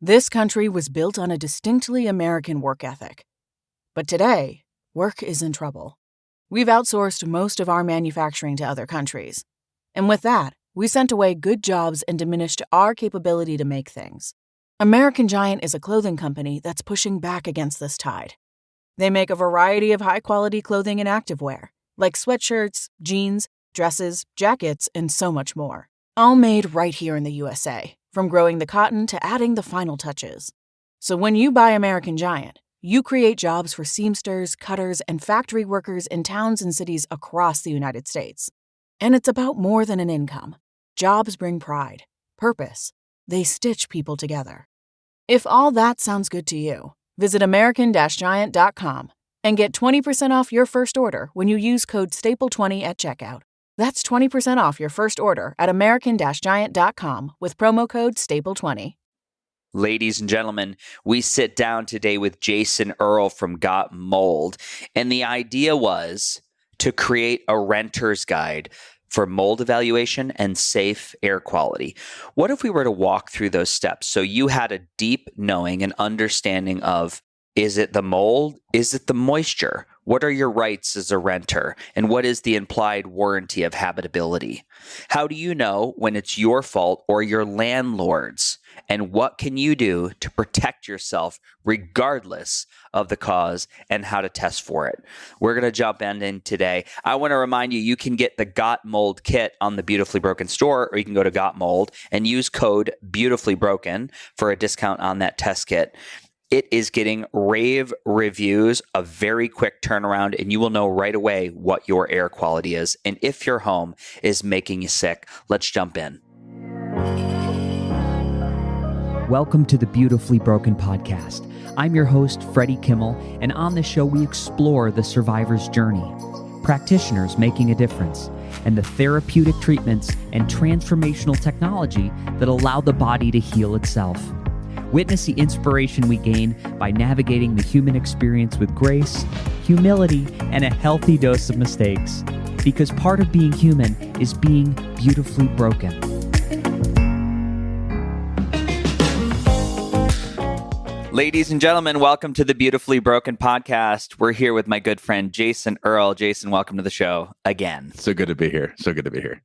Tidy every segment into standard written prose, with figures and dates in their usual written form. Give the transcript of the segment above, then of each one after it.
This country was built on a distinctly American work ethic. But today, work is in trouble. We've outsourced most of our manufacturing to other countries. And with that, we sent away good jobs and diminished our capability to make things. American Giant is a clothing company that's pushing back against this tide. They make a variety of high-quality clothing and activewear, like sweatshirts, jeans, dresses, jackets, and so much more. All made right here in the USA, from growing the cotton to adding the final touches. So when you buy American Giant, you create jobs for seamsters, cutters, and factory workers in towns and cities across the United States. And it's about more than an income. Jobs bring pride, purpose. They stitch people together. If all that sounds good to you, visit American-Giant.com and get 20% off your first order when you use code STAPLE20 at checkout. That's 20% off your first order at American-Giant.com with promo code STAPLE20. Ladies and gentlemen, we sit down today with Jason Earle from Got Mold, and the idea was to create a renter's guide for mold evaluation and safe air quality. What if we were to walk through those steps so you had a deep knowing and understanding of, is it the mold? Is it the moisture? What are your rights as a renter? And what is the implied warranty of habitability? How do you know when it's your fault or your landlord's? And what can you do to protect yourself regardless of the cause and how to test for it? We're going to jump in today. I want to remind you, you can get the Got Mold kit on the Beautifully Broken store, or you can go to Got Mold and use code Beautifully Broken for a discount on that test kit. It is getting rave reviews, a very quick turnaround, and you will know right away what your air quality is and if your home is making you sick. Let's jump in. Welcome to the Beautifully Broken podcast. I'm your host, Freddie Kimmel, and on this show we explore the survivor's journey, practitioners making a difference, and the therapeutic treatments and transformational technology that allow the body to heal itself. Witness the inspiration we gain by navigating the human experience with grace, humility, and a healthy dose of mistakes. Because part of being human is being beautifully broken. Ladies and gentlemen, welcome to the Beautifully Broken podcast. We're here with my good friend, Jason Earle. Jason, welcome to the show again. So good to be here.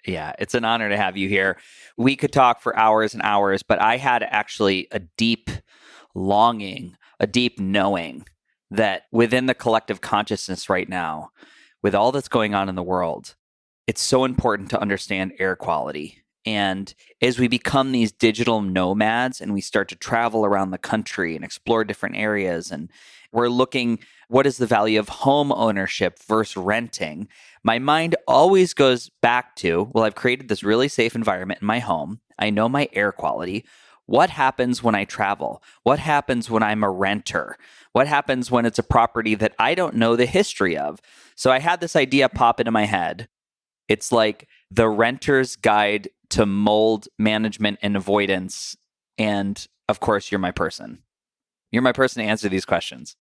Yeah, it's an honor to have you here. We could talk for hours and hours, but I had actually a deep longing, a deep knowing that within the collective consciousness right now, with all that's going on in the world, it's so important to understand air quality. And as we become these digital nomads and we start to travel around the country and explore different areas, and we're looking, what is the value of home ownership versus renting? My mind always goes back to, well, I've created this really safe environment in my home. I know my air quality. What happens when I travel? What happens when I'm a renter? What happens when it's a property that I don't know the history of? So I had this idea pop into my head. It's like the renter's guide to mold management and avoidance. And of course, you're my person. You're my person to answer these questions.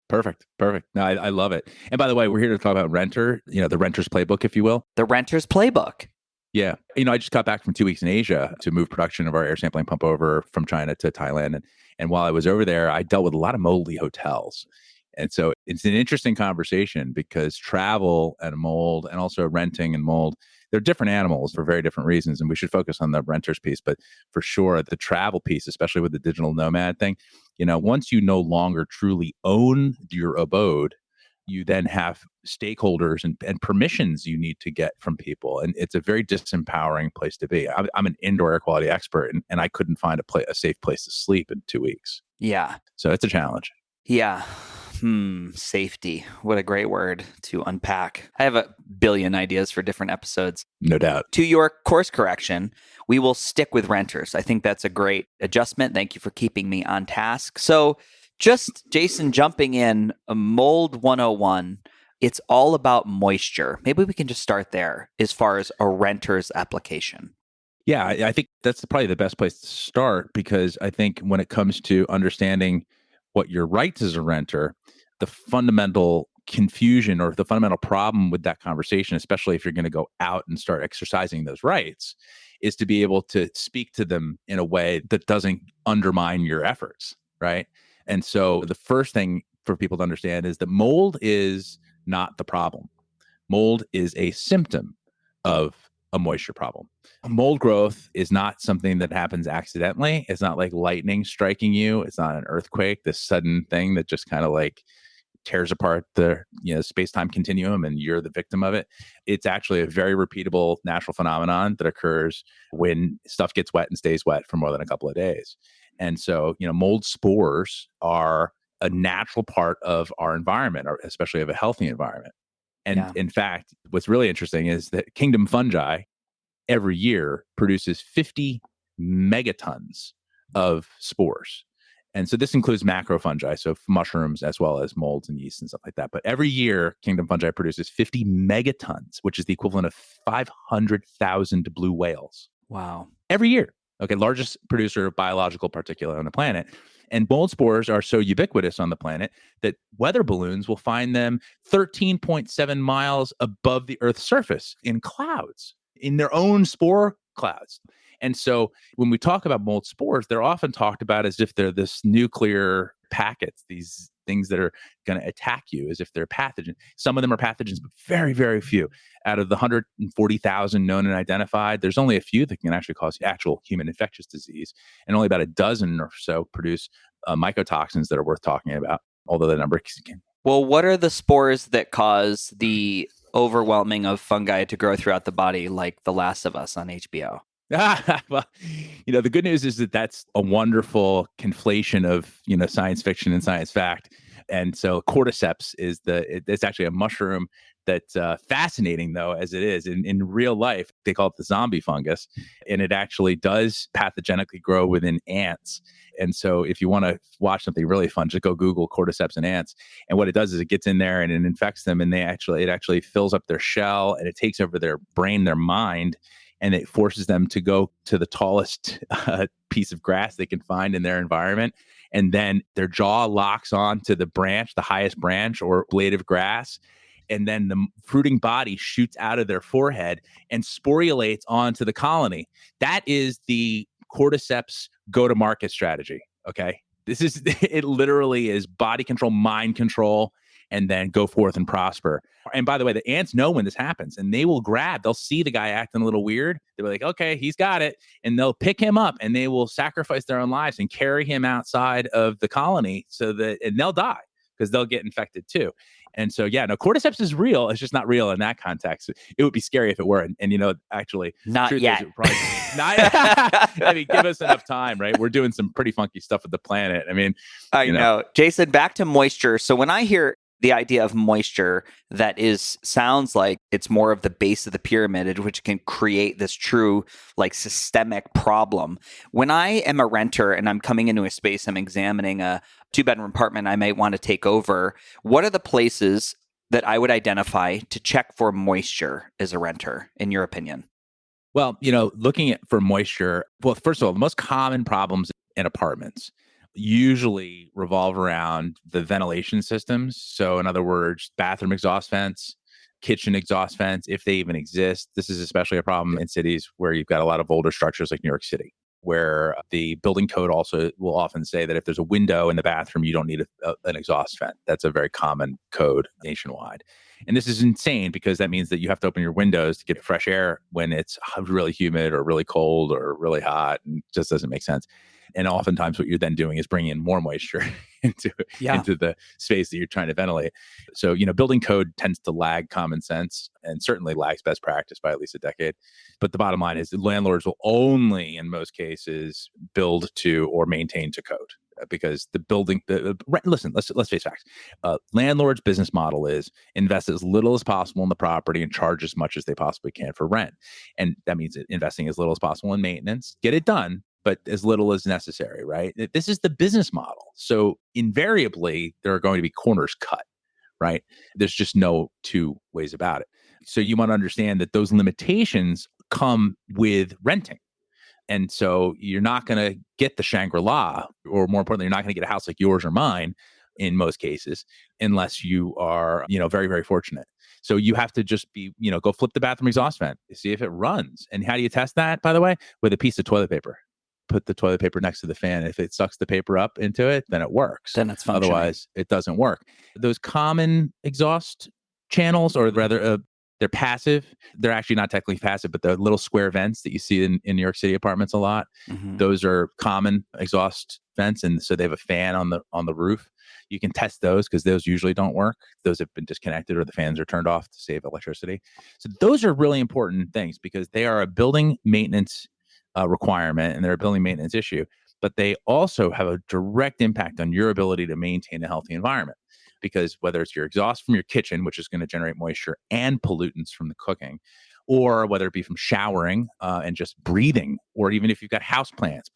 Perfect. No, I love it. And by the way, we're here to talk about renter, the renter's playbook, if you will. The renter's playbook. Yeah. I just got back from 2 weeks in Asia to move production of our air sampling pump over from China to Thailand. And while I was over there, I dealt with a lot of moldy hotels. And so it's an interesting conversation because travel and mold and also renting and mold, they're different animals for very different reasons. And we should focus on the renters piece. But for sure, the travel piece, especially with the digital nomad thing, once you no longer truly own your abode, you then have stakeholders and permissions you need to get from people. And it's a very disempowering place to be. I'm an indoor air quality expert, and I couldn't find a safe place to sleep in 2 weeks. Yeah. So it's a challenge. Yeah. Safety. What a great word to unpack. I have a billion ideas for different episodes. No doubt. To your course correction, we will stick with renters. I think that's a great adjustment. Thank you for keeping me on task. So just, Jason, jumping in, Mold 101, it's all about moisture. Maybe we can just start there as far as a renter's application. Yeah, I think that's probably the best place to start, because I think when it comes to understanding what your rights as a renter, the fundamental confusion or the fundamental problem with that conversation, especially if you're going to go out and start exercising those rights, is to be able to speak to them in a way that doesn't undermine your efforts, right? And so the first thing for people to understand is that mold is not the problem. Mold is a symptom of a moisture problem. Mold growth is not something that happens accidentally. It's not like lightning striking you. It's not an earthquake, this sudden thing that just kind of like tears apart the space-time continuum and you're the victim of it. It's actually a very repeatable natural phenomenon that occurs when stuff gets wet and stays wet for more than a couple of days. And so, mold spores are a natural part of our environment, or especially of a healthy environment. And in fact, what's really interesting is that kingdom fungi every year produces 50 megatons of spores. And so this includes macrofungi, so mushrooms as well as molds and yeast and stuff like that. But every year, kingdom fungi produces 50 megatons, which is the equivalent of 500,000 blue whales. Wow. Every year. Okay, largest producer of biological particulate on the planet. And mold spores are so ubiquitous on the planet that weather balloons will find them 13.7 miles above the Earth's surface in clouds, in their own spore clouds. And so when we talk about mold spores, they're often talked about as if they're this nuclear packets, these things that are going to attack you as if they're pathogen. Some of them are pathogens, but very, very few. Out of the 140,000 known and identified, there's only a few that can actually cause actual human infectious disease. And only about a dozen or so produce mycotoxins that are worth talking about, although the number can. Well, what are the spores that cause the overwhelming of fungi to grow throughout the body, like The Last of Us on HBO? Well, the good news is that that's a wonderful conflation of, science fiction and science fact. And so cordyceps is it's actually a mushroom that's fascinating, though, as it is. In real life, they call it the zombie fungus, and it actually does pathogenically grow within ants. And so if you want to watch something really fun, just go Google cordyceps and ants. And what it does is it gets in there and it infects them, and it actually fills up their shell, and it takes over their brain, their mind, and it forces them to go to the tallest piece of grass they can find in their environment. And then their jaw locks on to the highest branch or blade of grass. And then the fruiting body shoots out of their forehead and sporulates onto the colony. That is the cordyceps go-to-market strategy, okay? It literally is body control, mind control, and then go forth and prosper. And by the way, the ants know when this happens, and they'll see the guy acting a little weird. They're like, okay, he's got it. And they'll pick him up and they will sacrifice their own lives and carry him outside of the colony and they'll die because they'll get infected too. And so, cordyceps is real. It's just not real in that context. It would be scary if it were. And actually, not yet. I mean, give us enough time, right? We're doing some pretty funky stuff with the planet. I mean, I know. Jason, back to moisture. So when I hear the idea of moisture, sounds like it's more of the base of the pyramid, which can create this true systemic problem. When I am a renter and I'm coming into a space, I'm examining a 2-bedroom apartment I might want to take over, what are the places that I would identify to check for moisture as a renter, in your opinion? Well, looking for moisture, well, first of all, the most common problems in apartments usually revolve around the ventilation systems. So in other words, bathroom exhaust vents, kitchen exhaust vents, if they even exist. This is especially a problem in cities where you've got a lot of older structures like New York City, where the building code also will often say that if there's a window in the bathroom, you don't need an exhaust vent. That's a very common code nationwide. And this is insane because that means that you have to open your windows to get fresh air when it's really humid or really cold or really hot, and it just doesn't make sense. And oftentimes what you're then doing is bringing in more moisture into the space that you're trying to ventilate. So, building code tends to lag common sense and certainly lags best practice by at least a decade. But the bottom line is that landlords will only, in most cases, build to or maintain to code. Because the building, listen, let's face facts. Landlord's business model is invest as little as possible in the property and charge as much as they possibly can for rent. And that means investing as little as possible in maintenance, get it done, but as little as necessary, right? This is the business model. So invariably, there are going to be corners cut, right? There's just no two ways about it. So you want to understand that those limitations come with renting. And so you're not going to get the Shangri-La, or more importantly, you're not going to get a house like yours or mine in most cases, unless you are, very, very fortunate. So you have to just go flip the bathroom exhaust vent, see if it runs. And how do you test that, by the way? With a piece of toilet paper. Put the toilet paper next to the fan. If it sucks the paper up into it, then it works. Then it's functioning. Otherwise, it doesn't work. Those common exhaust channels, or rather, they're passive. They're actually not technically passive, but the little square vents that you see in New York City apartments a lot, those are common exhaust vents. And so they have a fan on the roof. You can test those because those usually don't work. Those have been disconnected or the fans are turned off to save electricity. So those are really important things because they are a building maintenance requirement and they're a building maintenance issue, but they also have a direct impact on your ability to maintain a healthy environment. Because whether it's your exhaust from your kitchen, which is going to generate moisture and pollutants from the cooking, or whether it be from showering and just breathing, or even if you've got house plants,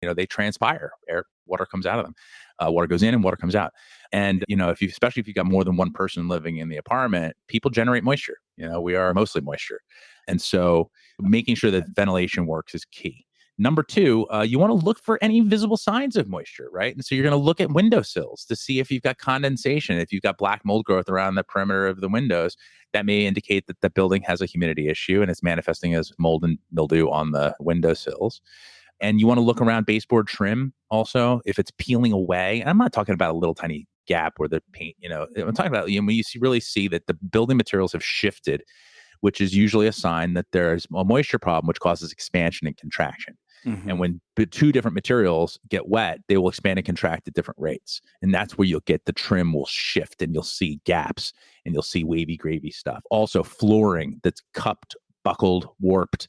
they transpire, water comes out of them. Water goes in and water comes out. And, especially if you've got more than one person living in the apartment, people generate moisture. We are mostly moisture. And so making sure that ventilation works is key. Number two, you want to look for any visible signs of moisture, right? And so you're going to look at windowsills to see if you've got condensation. If you've got black mold growth around the perimeter of the windows, that may indicate that the building has a humidity issue and it's manifesting as mold and mildew on the windowsills. And you want to look around baseboard trim also, if it's peeling away. And I'm not talking about a little tiny gap where the paint, I'm talking about when you really see that the building materials have shifted, which is usually a sign that there's a moisture problem, which causes expansion and contraction. And when the two different materials get wet, they will expand and contract at different rates. And that's where you'll get the trim will shift and you'll see gaps and you'll see wavy, gravy stuff. Also flooring that's cupped, buckled, warped,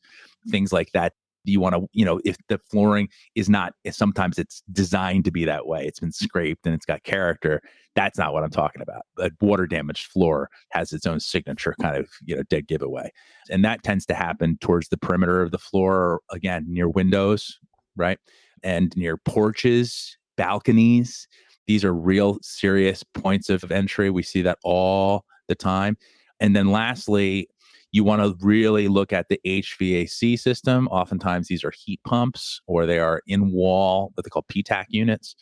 things like that. You want to, if the flooring is not, sometimes it's designed to be that way. It's been scraped and it's got character. That's not what I'm talking about. A water damaged floor has its own signature kind of, dead giveaway. And that tends to happen towards the perimeter of the floor, again, near windows, right? And near porches, balconies. These are real serious points of entry. We see that all the time. And then lastly, you want to really look at the HVAC system. Oftentimes, these are heat pumps or they are in-wall, what they call PTAC units.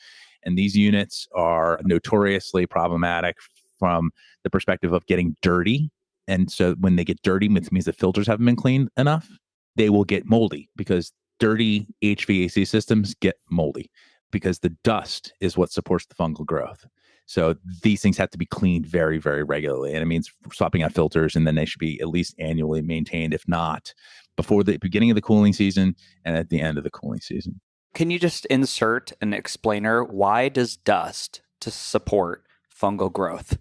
And these units are notoriously problematic from the perspective of getting dirty. And so when they get dirty, it means the filters haven't been cleaned enough. They will get moldy because dirty HVAC systems get moldy because the dust is what supports the fungal growth. So these things have to be cleaned very, very regularly. And it means swapping out filters, and then they should be at least annually maintained, if not before the beginning of the cooling season and at the end of the cooling season. Can you just insert an explainer? Why does dust to support fungal growth?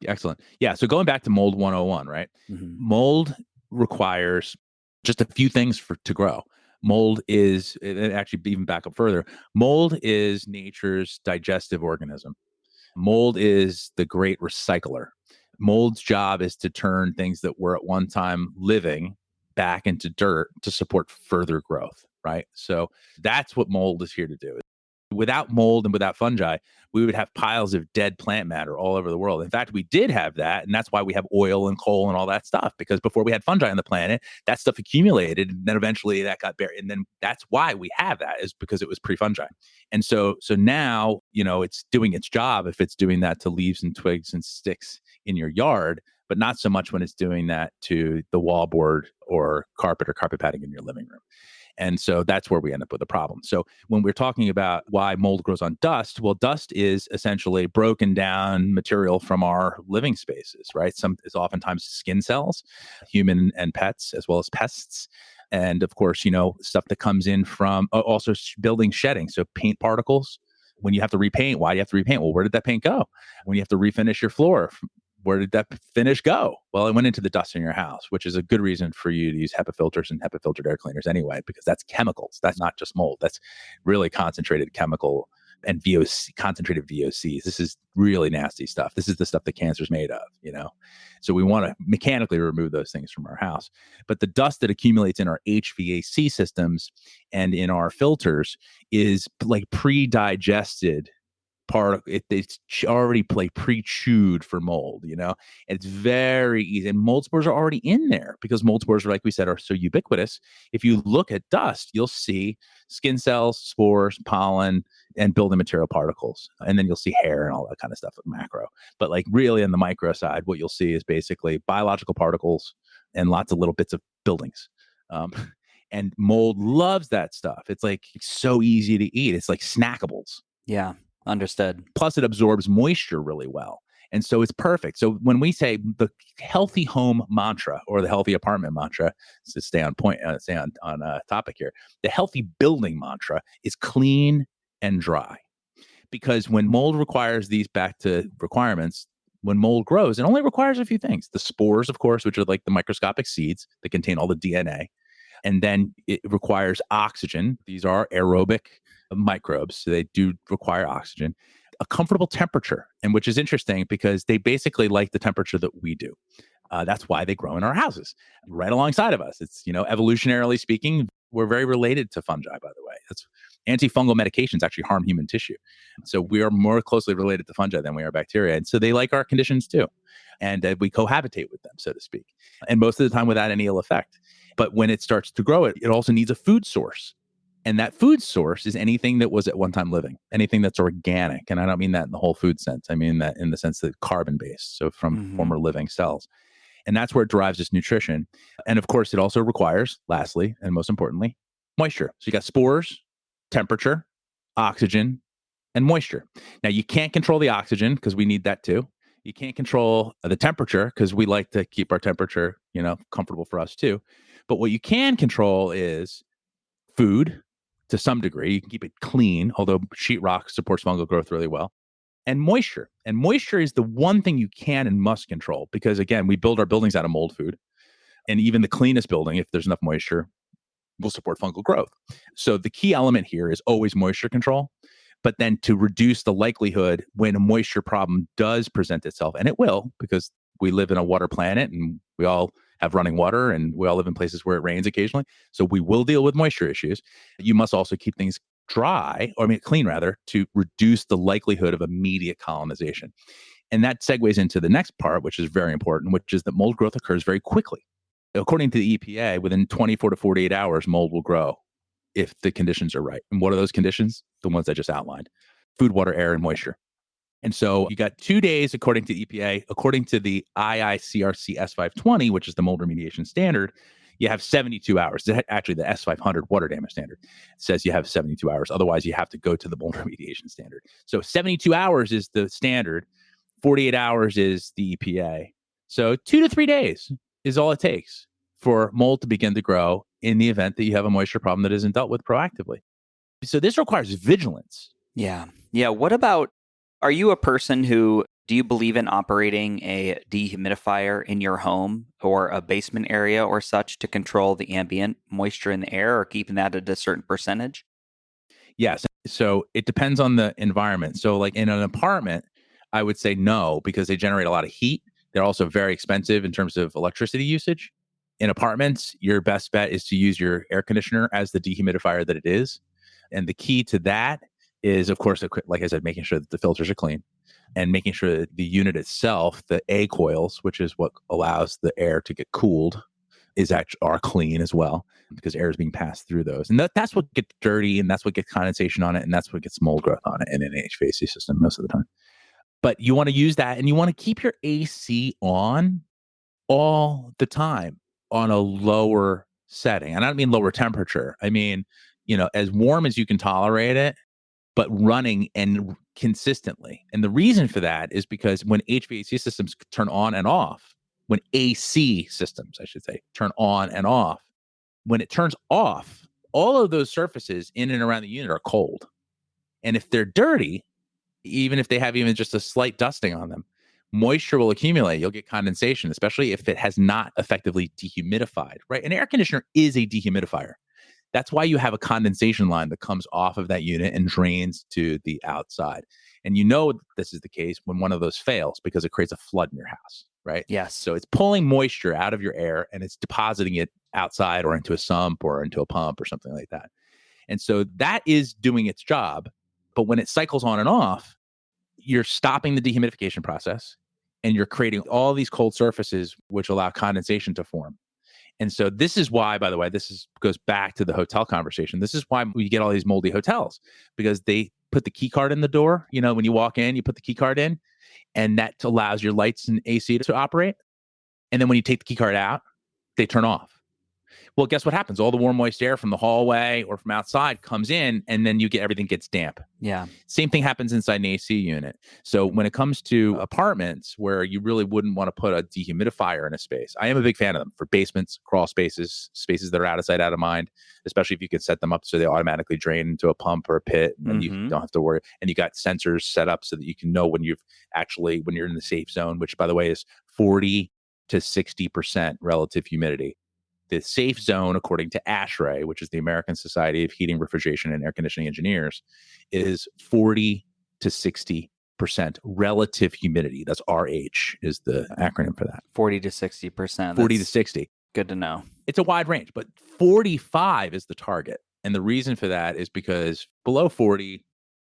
Excellent. Yeah. So going back to mold 101, right? Mold requires just a few things to grow. Mold is, and actually even back up further, mold is nature's digestive organism. Mold is the great recycler. Mold's job is to turn things that were at one time living back into dirt to support further growth, right? So that's what mold is here to do. Without mold and without fungi, we would have piles of dead plant matter all over the world. In fact, we did have that, and that's why we have oil and coal and all that stuff, because before we had fungi on the planet, that stuff accumulated, and then eventually that got buried. And then that's why we have that, is because it was pre-fungi. And so now, it's doing its job if it's doing that to leaves and twigs and sticks in your yard, but not so much when it's doing that to the wallboard or carpet padding in your living room. And so that's where we end up with a problem. So when we're talking about why mold grows on dust, well, dust is essentially broken down material from our living spaces, right? It's oftentimes skin cells, human and pets, as well as pests. And of course, stuff that comes in from also building shedding. So paint particles. When you have to repaint, why do you have to repaint? Well, where did that paint go? When you have to refinish your floor, where did that finish go? Well, it went into the dust in your house, which is a good reason for you to use HEPA filters and HEPA filtered air cleaners anyway, because that's chemicals. That's not just mold. That's really concentrated chemical and concentrated VOCs. This is really nasty stuff. This is the stuff that cancer's made of, So we want to mechanically remove those things from our house. But the dust that accumulates in our HVAC systems and in our filters is like pre-digested already pre-chewed for mold, It's very easy. And mold spores are already in there because mold spores, like we said, are so ubiquitous. If you look at dust, you'll see skin cells, spores, pollen, and building material particles. And then you'll see hair and all that kind of stuff with macro. But like really on the micro side, what you'll see is basically biological particles and lots of little bits of buildings. And mold loves that stuff. It's like so easy to eat. It's like snackables. Yeah, understood. Plus, it absorbs moisture really well. And so it's perfect. So when we say the healthy home mantra or the healthy apartment mantra, to stay on point, stay on topic here, the healthy building mantra is clean and dry. Because when mold requires these back to requirements, when mold grows, it only requires a few things. The spores, of course, which are like the microscopic seeds that contain all the DNA. And then it requires oxygen. These are aerobic microbes, so they do require oxygen. A comfortable temperature, and which is interesting because they basically like the temperature that we do. That's why they grow in our houses, right alongside of us. It's, evolutionarily speaking, we're very related to fungi, by the way. That's antifungal medications actually harm human tissue. So we are more closely related to fungi than we are bacteria. And so they like our conditions too. And we cohabitate with them, so to speak. And most of the time without any ill effect. But when it starts to grow, it also needs a food source. And that food source is anything that was at one time living, anything that's organic. And I don't mean that in the whole food sense. I mean that in the sense that carbon-based, so from former living cells. And that's where it derives its nutrition. And of course, it also requires, lastly, and most importantly, moisture. So you got spores, temperature, oxygen, and moisture. Now, you can't control the oxygen because we need that too. You can't control the temperature because we like to keep our temperature, comfortable for us too. But what you can control is food to some degree. You can keep it clean, although sheetrock supports fungal growth really well. And moisture. And moisture is the one thing you can and must control because, again, we build our buildings out of mold food. And even the cleanest building, if there's enough moisture, will support fungal growth. So the key element here is always moisture control. But then to reduce the likelihood when a moisture problem does present itself, and it will, because we live in a water planet and we all have running water and we all live in places where it rains occasionally. So we will deal with moisture issues. You must also keep things clean rather, to reduce the likelihood of immediate colonization. And that segues into the next part, which is very important, which is that mold growth occurs very quickly. According to the EPA, within 24 to 48 hours, mold will grow if the conditions are right. And what are those conditions? The ones I just outlined: food, water, air, and moisture. And so you got 2 days, according to EPA. According to the IICRC S520, which is the mold remediation standard, you have 72 hours. Actually, the S500 water damage standard says you have 72 hours. Otherwise, you have to go to the mold remediation standard. So 72 hours is the standard. 48 hours is the EPA. So 2 to 3 days is all it takes for mold to begin to grow in the event that you have a moisture problem that isn't dealt with proactively. So this requires vigilance. Yeah. Yeah. What about, are you a person who, do you believe in operating a dehumidifier in your home or a basement area or such to control the ambient moisture in the air, or keeping that at a certain percentage? Yes. So it depends on the environment. So like in an apartment, I would say no, because they generate a lot of heat. They're also very expensive in terms of electricity usage. In apartments, your best bet is to use your air conditioner as the dehumidifier that it is. And the key to that is, of course, like I said, making sure that the filters are clean and making sure that the unit itself, the A coils, which is what allows the air to get cooled, are clean as well, because air is being passed through those. And that's what gets dirty, and that's what gets condensation on it, and that's what gets mold growth on it in an HVAC system most of the time. But you want to use that, and you want to keep your AC on all the time on a lower setting. And I don't mean lower temperature. I mean, as warm as you can tolerate it, but running and consistently. And the reason for that is because when HVAC systems turn on and off, when AC systems, I should say, turn on and off, when it turns off, all of those surfaces in and around the unit are cold. And if they're dirty, even if they have even just a slight dusting on them, moisture will accumulate. You'll get condensation, especially if it has not effectively dehumidified, right? An air conditioner is a dehumidifier. That's why you have a condensation line that comes off of that unit and drains to the outside. And this is the case when one of those fails, because it creates a flood in your house, right? Yes. So it's pulling moisture out of your air and it's depositing it outside or into a sump or into a pump or something like that. And so that is doing its job. But when it cycles on and off, you're stopping the dehumidification process and you're creating all these cold surfaces which allow condensation to form. And so this is why, by the way, goes back to the hotel conversation. This is why we get all these moldy hotels, because they put the key card in the door. When you walk in, you put the key card in, and that allows your lights and AC to operate. And then when you take the key card out, they turn off. Well, guess what happens? All the warm, moist air from the hallway or from outside comes in, and then everything gets damp. Yeah. Same thing happens inside an AC unit. So when it comes to apartments where you really wouldn't want to put a dehumidifier in a space, I am a big fan of them for basements, crawl spaces, spaces that are out of sight, out of mind, especially if you could set them up so they automatically drain into a pump or a pit, and you don't have to worry. And you got sensors set up so that you can know when you're in the safe zone, which, by the way, is 40 to 60% relative humidity. The safe zone, according to ASHRAE, which is the American Society of Heating, Refrigeration, and Air Conditioning Engineers, is 40 to 60% relative humidity. That's RH is the acronym for that. 40 to 60%. 40 to 60. Good to know. It's a wide range, but 45 is the target. And the reason for that is because below 40,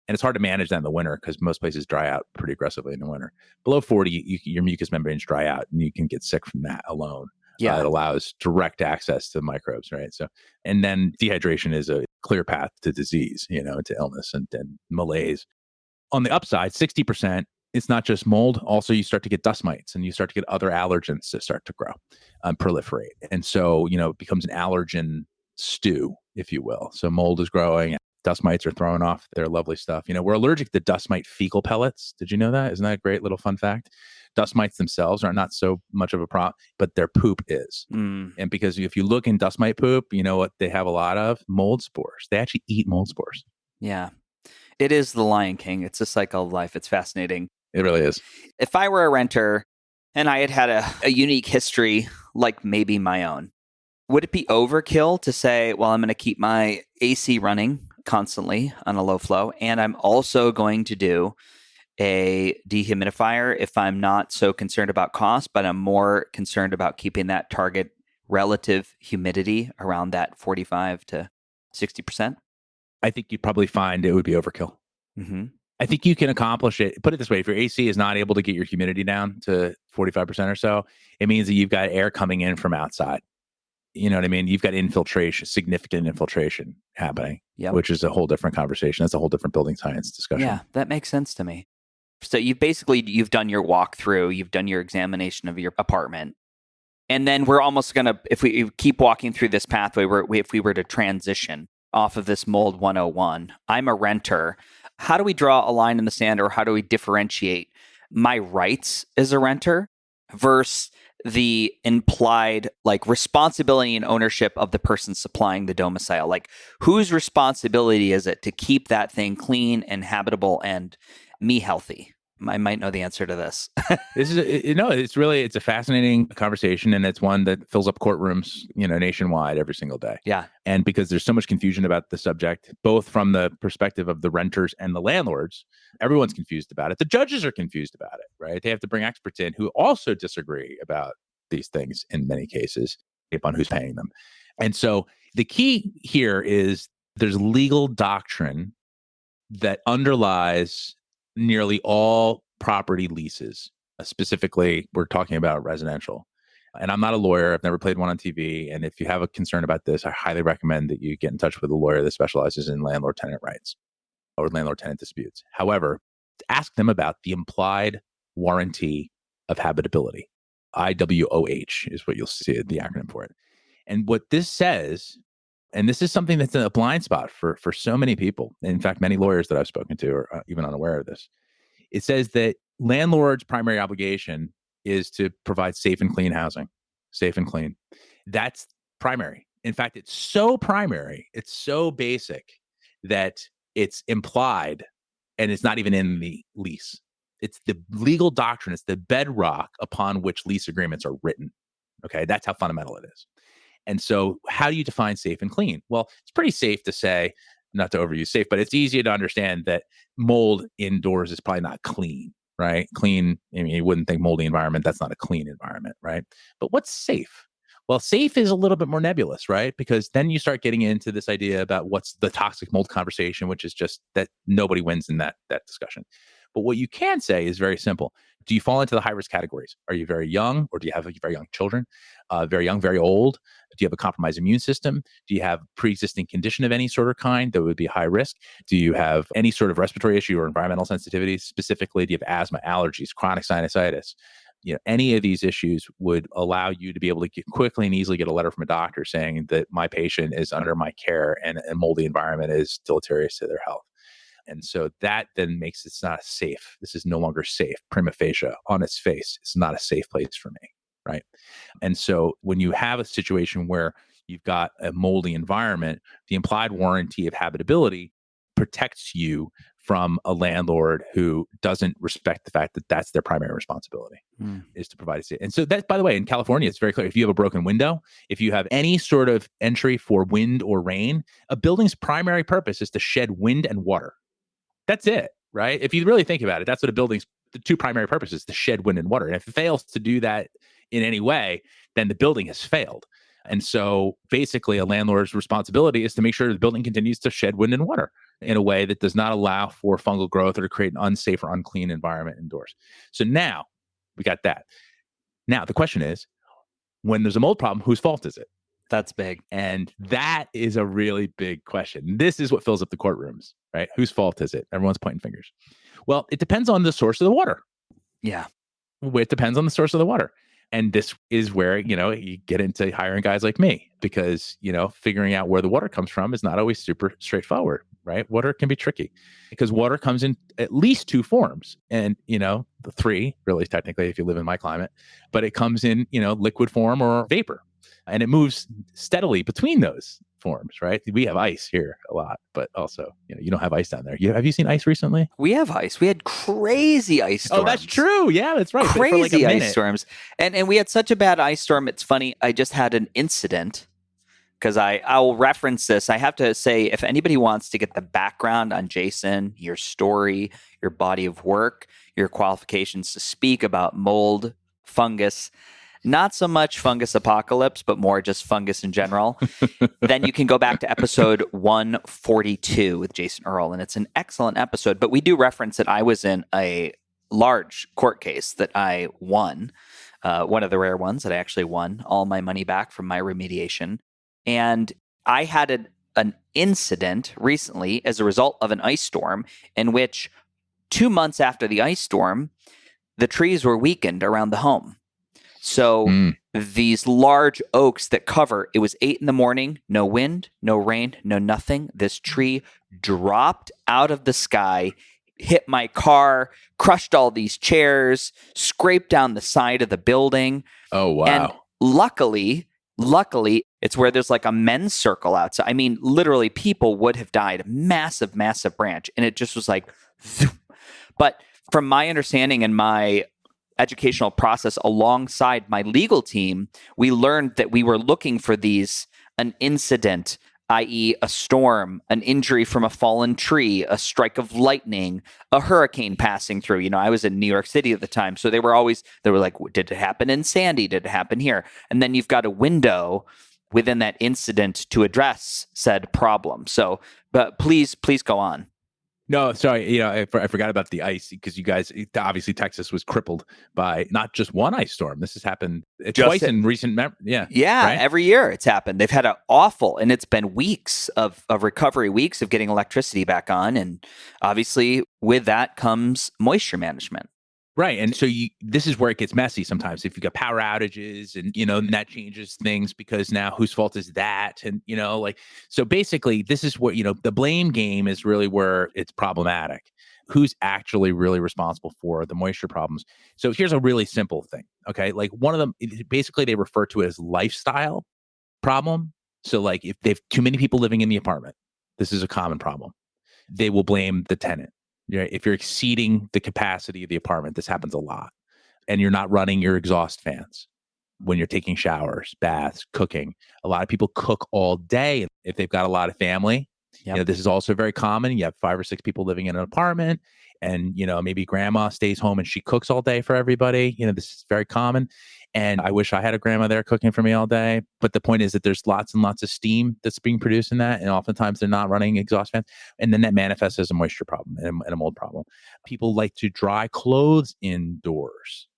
and it's hard to manage that in the winter because most places dry out pretty aggressively in the winter. Below 40, your mucous membranes dry out, and you can get sick from that alone. Yeah. It allows direct access to microbes, right? So, and then dehydration is a clear path to disease, to illness and malaise. On the upside, 60%, it's not just mold. Also, you start to get dust mites, and you start to get other allergens that start to grow, proliferate. And so, it becomes an allergen stew, if you will. So mold is growing. Dust mites are throwing off their lovely stuff. We're allergic to dust mite fecal pellets. Did you know that? Isn't that a great little fun fact? Dust mites themselves are not so much of a problem, but their poop is. And because if you look in dust mite poop, you know what they have a lot of? Mold spores. They actually eat mold spores. Yeah. It is the Lion King. It's a cycle of life. It's fascinating. It really is. If I were a renter and I had a unique history like maybe my own, would it be overkill to say, well, I'm going to keep my AC running constantly on a low flow, and I'm also going to do a dehumidifier if I'm not so concerned about cost, but I'm more concerned about keeping that target relative humidity around that 45 to 60%? I think you'd probably find it would be overkill. I think you can accomplish it. Put it this way, if your AC is not able to get your humidity down to 45% or so, it means that you've got air coming in from outside. You know what I mean? You've got infiltration, significant infiltration happening, which is a whole different conversation. That's a whole different building science discussion. Yeah, that makes sense to me. So you've done your walkthrough, you've done your examination of your apartment. And then we're almost going to, if we keep walking through this pathway, if we were to transition off of this Mold 101, I'm a renter. How do we draw a line in the sand, or how do we differentiate my rights as a renter versus the implied responsibility and ownership of the person supplying the domicile? Whose responsibility is it to keep that thing clean and habitable and me healthy? I might know the answer to this. This is it's a fascinating conversation, and it's one that fills up courtrooms, nationwide every single day. Yeah. And because there's so much confusion about the subject, both from the perspective of the renters and the landlords, everyone's confused about it. The judges are confused about it, right? They have to bring experts in who also disagree about these things in many cases, based on who's paying them. And so the key here is there's legal doctrine that underlies nearly all property leases. Specifically, we're talking about residential. And I'm not a lawyer. I've never played one on TV. And if you have a concern about this, I highly recommend that you get in touch with a lawyer that specializes in landlord-tenant rights or landlord-tenant disputes. However, ask them about the implied warranty of habitability. IWOH is what you'll see, the acronym for it. And what this says, and this is something that's a blind spot for so many people. In fact, many lawyers that I've spoken to are even unaware of this. It says that landlord's primary obligation is to provide safe and clean housing. Safe and clean. That's primary. In fact, it's so primary, it's so basic that it's implied and it's not even in the lease. It's the legal doctrine. It's the bedrock upon which lease agreements are written. Okay, that's how fundamental it is. And so how do you define safe and clean? Well, it's pretty safe to say, not to overuse safe, but it's easy to understand that mold indoors is probably not clean, right? Clean, I mean, you wouldn't think moldy environment, that's not a clean environment, right? But what's safe? Well, safe is a little bit more nebulous, right? Because then you start getting into this idea about what's the toxic mold conversation, which is just that nobody wins in that discussion. But what you can say is very simple. Do you fall into the high risk categories? Are you very young, or do you have very young children? Very young, very old? Do you have a compromised immune system? Do you have pre-existing condition of any sort of kind that would be high risk? Do you have any sort of respiratory issue or environmental sensitivities? Specifically, do you have asthma, allergies, chronic sinusitis? Any of these issues would allow you to be able to quickly and easily get a letter from a doctor saying that my patient is under my care and a moldy environment is deleterious to their health. And so that then makes it's not safe. This is no longer safe. Prima facie, on its face, it's not a safe place for me, right? And so when you have a situation where you've got a moldy environment, the implied warranty of habitability protects you from a landlord who doesn't respect the fact that that's their primary responsibility is to provide a safe. And so that, by the way, in California, it's very clear. If you have a broken window, if you have any sort of entry for wind or rain, a building's primary purpose is to shed wind and water. That's it, right? If you really think about it, that's what a building's the two primary purposes, to shed wind and water. And if it fails to do that in any way, then the building has failed. And so basically a landlord's responsibility is to make sure the building continues to shed wind and water in a way that does not allow for fungal growth or to create an unsafe or unclean environment indoors. So now we got that. Now the question is, when there's a mold problem, whose fault is it? That's big. And that is a really big question. This is what fills up the courtrooms, right? Whose fault is it? Everyone's pointing fingers. Well, it depends on the source of the water. Yeah. It depends on the source of the water. And this is where, you get into hiring guys like me because, figuring out where the water comes from is not always super straightforward, right? Water can be tricky because water comes in at least two forms and, the three really technically if you live in my climate, but it comes in, liquid form or vapor and it moves steadily between those forms, right? We have ice here a lot, but also, you don't have ice down there. Have you seen ice recently? We have ice. We had crazy ice storms. Oh, that's true. Yeah, that's right. Crazy ice storms. And we had such a bad ice storm. It's funny. I just had an incident because I'll reference this. I have to say, if anybody wants to get the background on Jason, your story, your body of work, your qualifications to speak about mold, fungus, not so much fungus apocalypse, but more just fungus in general, then you can go back to episode 142 with Jason Earle. And it's an excellent episode. But we do reference that I was in a large court case that I won, one of the rare ones that I actually won all my money back from my remediation. And I had an incident recently as a result of an ice storm in which 2 months after the ice storm, the trees were weakened around the home. So these large oaks that cover, it was 8 a.m, no wind, no rain, no nothing. This tree dropped out of the sky, hit my car, crushed all these chairs, scraped down the side of the building. Oh, wow. And luckily, it's where there's like a men's circle outside. I mean, literally people would have died. Massive, massive branch. And it just was like, zoom. But from my understanding and my educational process alongside my legal team, we learned that we were looking for an incident, i.e. a storm, an injury from a fallen tree, a strike of lightning, a hurricane passing through. I was in New York City at the time. So they were like, did it happen in Sandy? Did it happen here? And then you've got a window within that incident to address said problem. So, but please go on. No, sorry. I forgot about the ice because you guys, obviously Texas was crippled by not just one ice storm. This has happened twice in recent memory. Yeah. Right? Every year it's happened. They've had and it's been weeks of recovery, weeks of getting electricity back on. And obviously with that comes moisture management. Right. And so this is where it gets messy sometimes. If you got power outages and that changes things because now whose fault is that? And, so basically this is where, the blame game is really where it's problematic. Who's actually really responsible for the moisture problems? So here's a really simple thing. Okay. Like one of them, basically they refer to it as lifestyle problem. So like if they've too many people living in the apartment, this is a common problem. They will blame the tenant. If you're exceeding the capacity of the apartment, this happens a lot. And you're not running your exhaust fans when you're taking showers, baths, cooking. A lot of people cook all day. If they've got a lot of family, this is also very common. You have 5 or 6 people living in an apartment and, maybe grandma stays home and she cooks all day for everybody. This is very common. And I wish I had a grandma there cooking for me all day. But the point is that there's lots and lots of steam that's being produced in that. And oftentimes they're not running exhaust fans. And then that manifests as a moisture problem and a mold problem. People like to dry clothes indoors.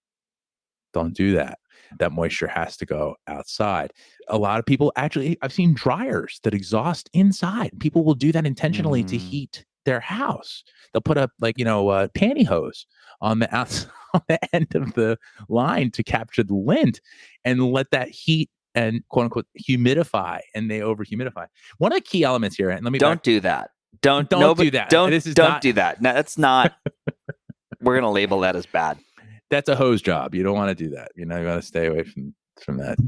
Don't do that. That moisture has to go outside. A lot of people actually, I've seen dryers that exhaust inside. People will do that intentionally to heat their house. They'll put up pantyhose on the outside, on the end of the line to capture the lint and let that heat and quote unquote humidify, and they over humidify. One of the key elements here, and let me don't do that. Don't do that. Don't not, do that. No, that's not. We're gonna label that as bad. That's a hose job. You don't want to do that. You want to stay away from that.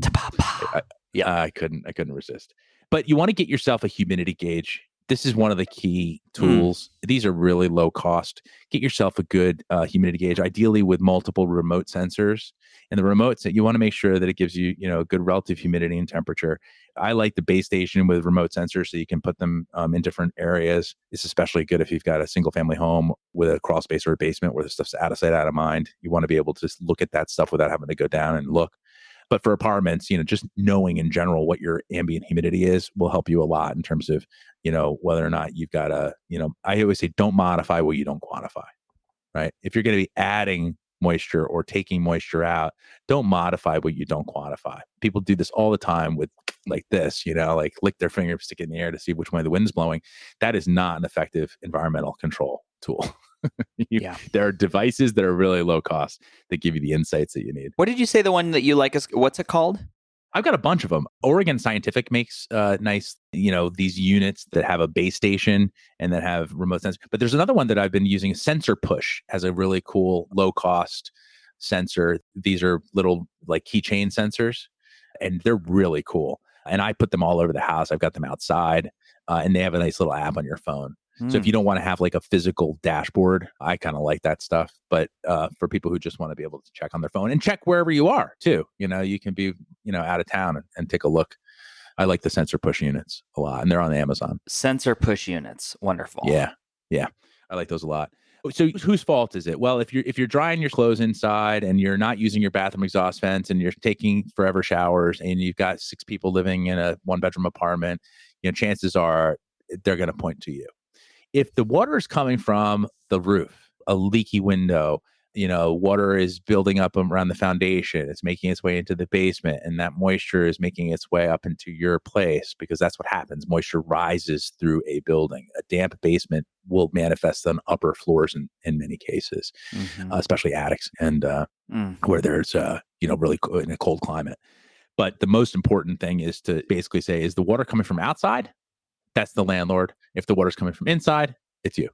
I couldn't resist. But you want to get yourself a humidity gauge. This is one of the key tools. These are really low cost. Get yourself a good humidity gauge, ideally with multiple remote sensors. And the remotes, you want to make sure that it gives you, a good relative humidity and temperature. I like the base station with remote sensors so you can put them in different areas. It's especially good if you've got a single family home with a crawl space or a basement where the stuff's out of sight, out of mind. You want to be able to just look at that stuff without having to go down and look. But for apartments, just knowing in general what your ambient humidity is will help you a lot in terms of, whether or not you've got I always say, don't modify what you don't quantify, right? If you're going to be adding moisture or taking moisture out, don't modify what you don't quantify. People do this all the time with like this, like lick their finger, stick it in the air to see which way the wind's blowing. That is not an effective environmental control tool. There are devices that are really low cost that give you the insights that you need. What did you say the one that you like is? What's it called? I've got a bunch of them. Oregon Scientific makes nice, these units that have a base station and that have remote sensors. But there's another one that I've been using. Sensor Push has a really cool low cost sensor. These are little like keychain sensors, and they're really cool. And I put them all over the house. I've got them outside, and they have a nice little app on your phone. So if you don't want to have like a physical dashboard, I kind of like that stuff. But for people who just want to be able to check on their phone and check wherever you are too, you can be, out of town and take a look. I like the Sensor Push units a lot, and they're on Amazon. Sensor Push units. Wonderful. Yeah. I like those a lot. So whose fault is it? Well, if you're drying your clothes inside and you're not using your bathroom exhaust vents and you're taking forever showers and you've got 6 people living in a 1-bedroom apartment, chances are they're going to point to you. If the water is coming from the roof, a leaky window, water is building up around the foundation, it's making its way into the basement, and that moisture is making its way up into your place, because that's what happens. Moisture rises through a building. A damp basement will manifest on upper floors in many cases, especially attics and where there's, really in a cold climate. But the most important thing is to basically say, is the water coming from outside? That's the landlord. If the water's coming from inside, it's you.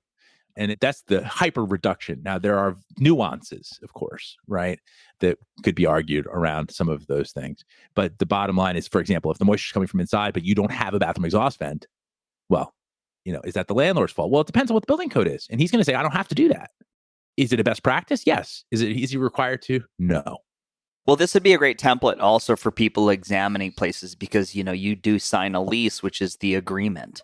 And that's the hyper reduction. Now, there are nuances, of course, right, that could be argued around some of those things. But the bottom line is, for example, if the moisture is coming from inside, but you don't have a bathroom exhaust vent, well, is that the landlord's fault? Well, it depends on what the building code is. And he's going to say, I don't have to do that. Is it a best practice? Yes. Is he required to? No. Well, this would be a great template also for people examining places, because, you do sign a lease, which is the agreement.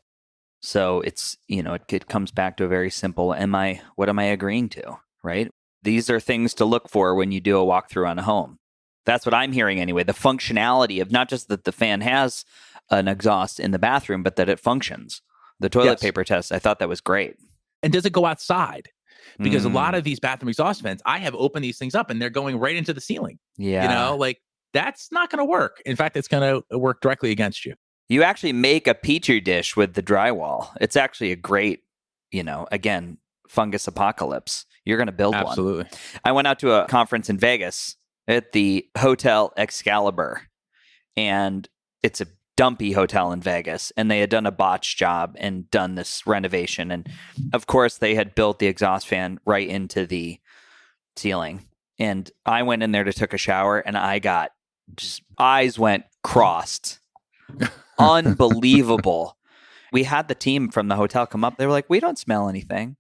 So it's, it comes back to a very simple, what am I agreeing to, right? These are things to look for when you do a walkthrough on a home. That's what I'm hearing anyway. The functionality of not just that the fan has an exhaust in the bathroom, but that it functions. The toilet paper test, I thought that was great. And does it go outside? Because a lot of these bathroom exhaust vents, I have opened these things up and they're going right into the ceiling. Yeah. That's not going to work. In fact, it's going to work directly against you. You actually make a petri dish with the drywall. It's actually a great, again, fungus apocalypse. You're going to build one. Absolutely. I went out to a conference in Vegas at the Hotel Excalibur, and it's a dumpy hotel in Vegas, and they had done a botch job and done this renovation. And of course, they had built the exhaust fan right into the ceiling. And I went in there to take a shower, and I got just eyes went crossed. Unbelievable. We had the team from the hotel come up. They were like, we don't smell anything.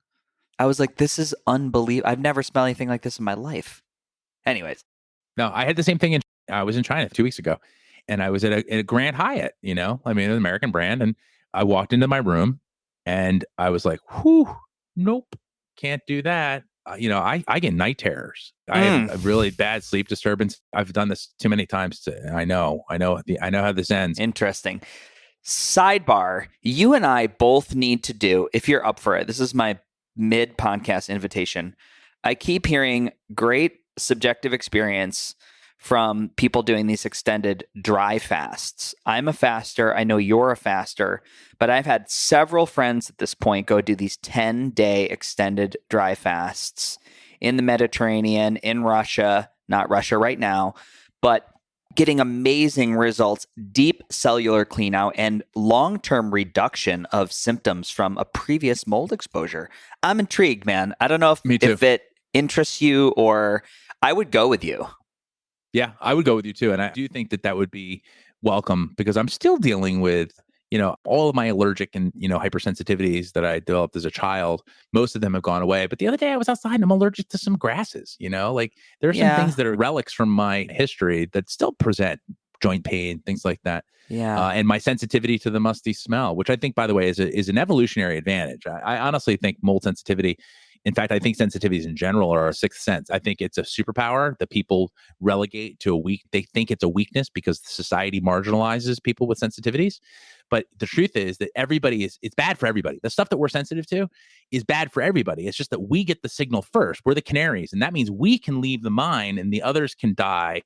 I was like, this is unbelievable. I've never smelled anything like this in my life. Anyways. No, I had the same thing. I was in China 2 weeks ago, and I was at a Grand Hyatt, an American brand. And I walked into my room and I was like, whew, nope, can't do that. I get night terrors. I have Mm. a really bad sleep disturbance. I've done this too many times. I know how this ends. Interesting. Sidebar, you and I both need to do, if you're up for it, this is my mid-podcast invitation. I keep hearing great subjective experience from people doing these extended dry fasts. I'm a faster. I know you're a faster, but I've had several friends at this point go do these 10-day extended dry fasts in the Mediterranean, in Russia, not Russia right now, but getting amazing results, deep cellular clean out, and long-term reduction of symptoms from a previous mold exposure. I'm intrigued, man. I don't know Me too. if it interests you, or I would go with you. Yeah, I would go with you too. And I do think that would be welcome because I'm still dealing with, all of my allergic and, hypersensitivities that I developed as a child. Most of them have gone away. But the other day I was outside and I'm allergic to some grasses, like there are some Yeah. things that are relics from my history that still present joint pain, things like that. Yeah. And my sensitivity to the musty smell, which I think, by the way, is an evolutionary advantage. I honestly think mold sensitivity, in fact, I think sensitivities in general are a sixth sense. I think it's a superpower that people relegate to a weak. They think it's a weakness because society marginalizes people with sensitivities. But the truth is that it's bad for everybody. The stuff that we're sensitive to is bad for everybody. It's just that we get the signal first. We're the canaries. And that means we can leave the mine and the others can die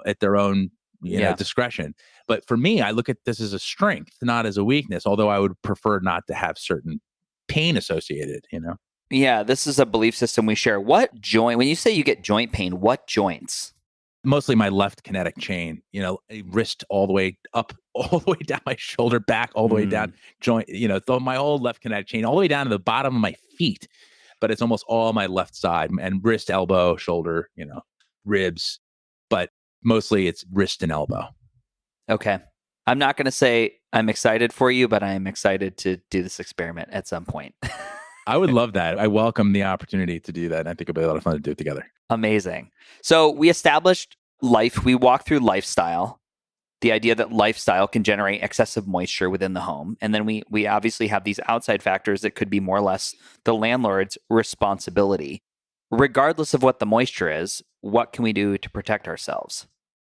at their own discretion. But for me, I look at this as a strength, not as a weakness, although I would prefer not to have certain pain associated, Yeah, this is a belief system we share. What joint, when you say you get joint pain, what joints? Mostly my left kinetic chain, wrist all the way up, all the way down my shoulder, back, all the way down, joint, my whole left kinetic chain, all the way down to the bottom of my feet. But it's almost all my left side and wrist, elbow, shoulder, ribs. But mostly it's wrist and elbow. Okay. I'm not going to say I'm excited for you, but I'm excited to do this experiment at some point. I would love that. I welcome the opportunity to do that. And I think it'll be a lot of fun to do it together. Amazing. So we established life. We walked through lifestyle, the idea that lifestyle can generate excessive moisture within the home. And then we obviously have these outside factors that could be more or less the landlord's responsibility. Regardless of what the moisture is, what can we do to protect ourselves?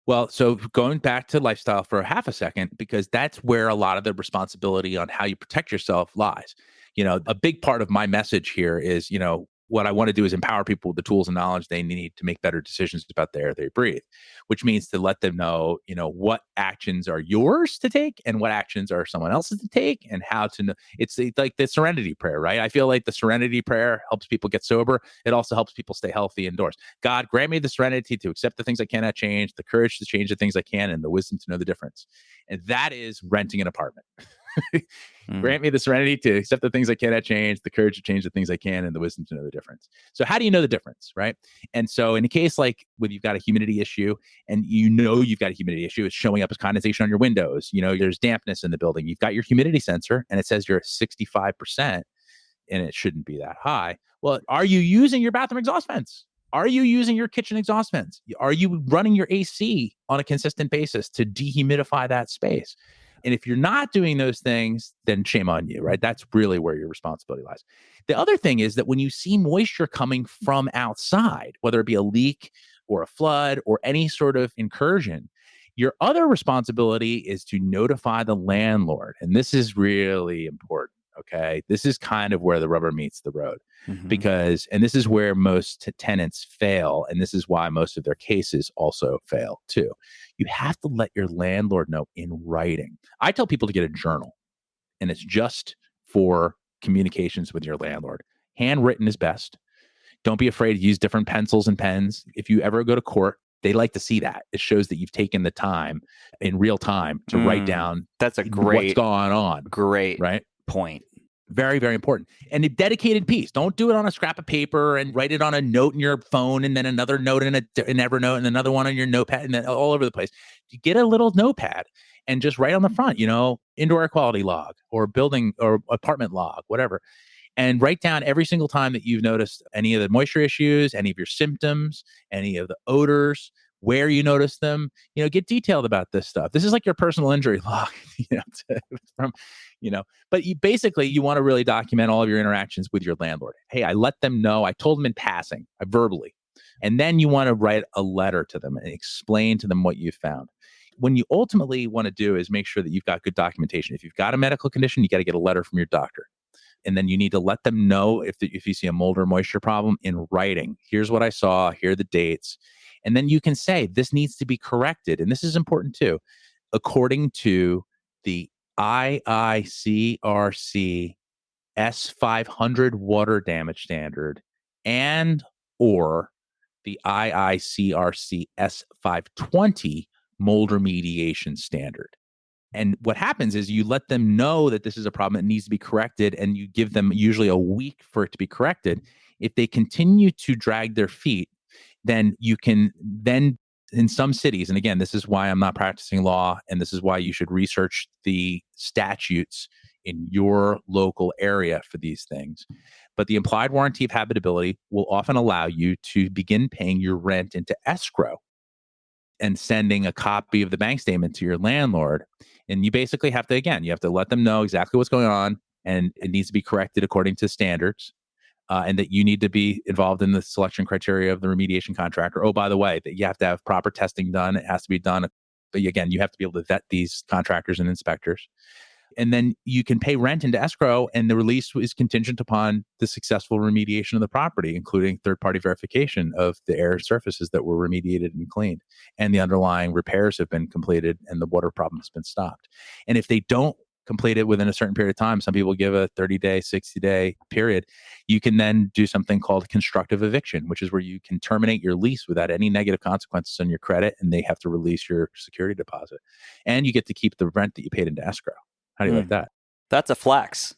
Well, so going back to lifestyle for a half a second, because that's where a lot of the responsibility on how you protect yourself lies. A big part of my message here is, what I want to do is empower people with the tools and knowledge they need to make better decisions about the air they breathe, which means to let them know, what actions are yours to take and what actions are someone else's to take and how to know. It's like the serenity prayer, right? I feel like the serenity prayer helps people get sober. It also helps people stay healthy indoors. God, grant me the serenity to accept the things I cannot change, the courage to change the things I can, and the wisdom to know the difference. And that is renting an apartment. Grant me the serenity to accept the things I cannot change, the courage to change the things I can, and the wisdom to know the difference. So how do you know the difference, right? And so in a case like when you've got a humidity issue and you've got a humidity issue, it's showing up as condensation on your windows, there's dampness in the building. You've got your humidity sensor and it says you're at 65% and it shouldn't be that high. Well, are you using your bathroom exhaust vents? Are you using your kitchen exhaust vents? Are you running your AC on a consistent basis to dehumidify that space? And if you're not doing those things, then shame on you, right? That's really where your responsibility lies. The other thing is that when you see moisture coming from outside, whether it be a leak or a flood or any sort of incursion, your other responsibility is to notify the landlord. And this is really important. Okay. This is kind of where the rubber meets the road and this is where most tenants fail. And this is why most of their cases also fail too. You have to let your landlord know in writing. I tell people to get a journal and it's just for communications with your landlord. Handwritten is best. Don't be afraid to use different pencils and pens. If you ever go to court, they like to see that. It shows that you've taken the time in real time to write down what's going on. Great right? Point. Very, very important. And a dedicated piece. Don't do it on a scrap of paper and write it on a note in your phone and then another note in an Evernote and another one on your notepad and then all over the place. You get a little notepad and just write on the front, indoor air quality log or building or apartment log, whatever. And write down every single time that you've noticed any of the moisture issues, any of your symptoms, any of the odors, where you notice them, get detailed about this stuff. This is like your personal injury log, from, but you want to really document all of your interactions with your landlord. Hey, I let them know, I told them in passing, verbally. And then you want to write a letter to them and explain to them what you found. When you ultimately want to do is make sure that you've got good documentation. If you've got a medical condition, you got to get a letter from your doctor. And then you need to let them know if you see a mold or moisture problem in writing. Here's what I saw. Here are the dates. And then you can say, this needs to be corrected. And this is important too. According to the IICRC S500 water damage standard and or the IICRC S520 mold remediation standard. And what happens is you let them know that this is a problem that needs to be corrected, and you give them usually a week for it to be corrected. If they continue to drag their feet, then you can then in some cities, and again, this is why I'm not practicing law, and this is why you should research the statutes in your local area for these things. But the implied warranty of habitability will often allow you to begin paying your rent into escrow and sending a copy of the bank statement to your landlord. And you basically have to let them know exactly what's going on, and it needs to be corrected according to standards. And that you need to be involved in the selection criteria of the remediation contractor. Oh, by the way, that you have to have proper testing done. It has to be done. But again, you have to be able to vet these contractors and inspectors. And then you can pay rent into escrow, and the release is contingent upon the successful remediation of the property, including third-party verification of the air surfaces that were remediated and cleaned, and the underlying repairs have been completed, and the water problem has been stopped. And if they don't complete it within a certain period of time, some people give a 30-day, 60-day period, you can then do something called constructive eviction, which is where you can terminate your lease without any negative consequences on your credit, and they have to release your security deposit. And you get to keep the rent that you paid into escrow. How do you like that? That's a flex.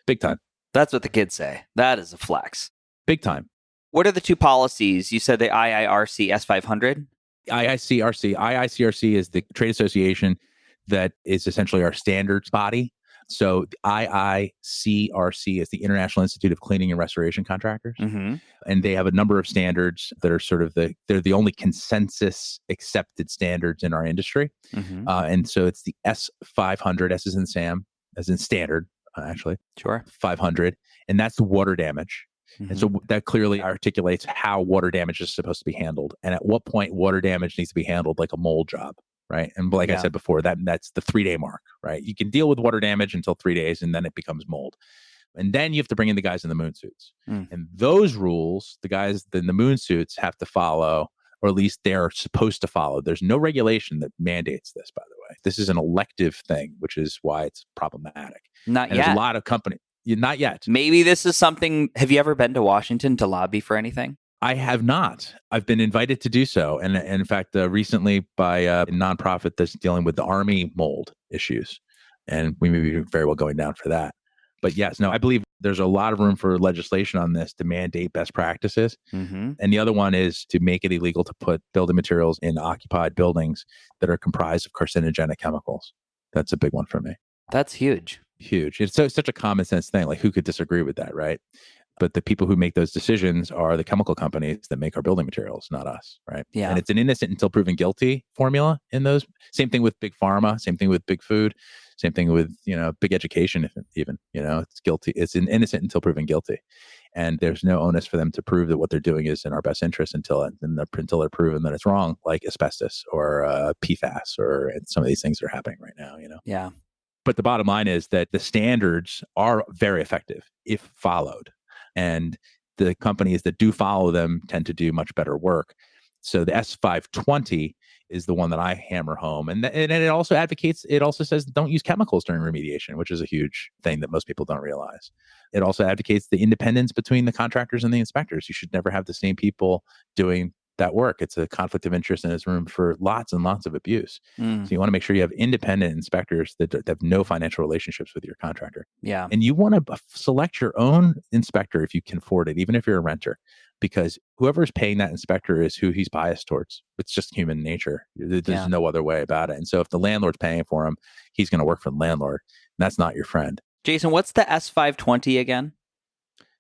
Big time. That's what the kids say. That is a flex. Big time. What are the two policies? You said the IIRC S500? IICRC is the trade association that is essentially our standards body. So the IICRC is the International Institute of Cleaning and Restoration Contractors. Mm-hmm. And they have a number of standards that are sort of they're the only consensus accepted standards in our industry. Mm-hmm. And so it's the S500, S as in Sam, as in standard, actually. Sure. 500. And that's the water damage. Mm-hmm. And so that clearly articulates how water damage is supposed to be handled, and at what point water damage needs to be handled like a mold job. Right. And like I said before, that's the 3-day mark, right? You can deal with water damage until 3 days, and then it becomes mold. And then you have to bring in the guys in the moon suits. And those rules, the guys in the moon suits have to follow, or at least they're supposed to follow. There's no regulation that mandates this, by the way. This is an elective thing, which is why it's problematic. Not yet. There's a lot of companies. Not yet. Maybe this is something. Have you ever been to Washington to lobby for anything? I have not. I've been invited to do so. And in fact, recently by a nonprofit that's dealing with the Army mold issues. And we may be very well going down for that. But yes, no, I believe there's a lot of room for legislation on this to mandate best practices. Mm-hmm. And the other one is to make it illegal to put building materials in occupied buildings that are comprised of carcinogenic chemicals. That's a big one for me. That's huge. Huge. It's such a common sense thing. Like, who could disagree with that, right? But the people who make those decisions are the chemical companies that make our building materials, not us, right? Yeah. And it's an innocent until proven guilty formula in those. Same thing with big pharma, same thing with big food, same thing with, big education, even, it's guilty. It's an innocent until proven guilty. And there's no onus for them to prove that what they're doing is in our best interest until they're proven that it's wrong, like asbestos or PFAS or some of these things that are happening right now, Yeah. But the bottom line is that the standards are very effective if followed. And the companies that do follow them tend to do much better work. So the S520 is the one that I hammer home. And it also advocates, it also says don't use chemicals during remediation, which is a huge thing that most people don't realize. It also advocates the independence between the contractors and the inspectors. You should never have the same people doing that work. It's a conflict of interest, and there's room for lots and lots of abuse. So you want to make sure you have independent inspectors that have no financial relationships with your contractor. Yeah. And you want to select your own inspector if you can afford it, even if you're a renter, because whoever is paying that inspector is who he's biased towards. It's just human nature. There's no other way about it. And so if the landlord's paying for him, he's going to work for the landlord. And that's not your friend. Jason, what's the S520 again?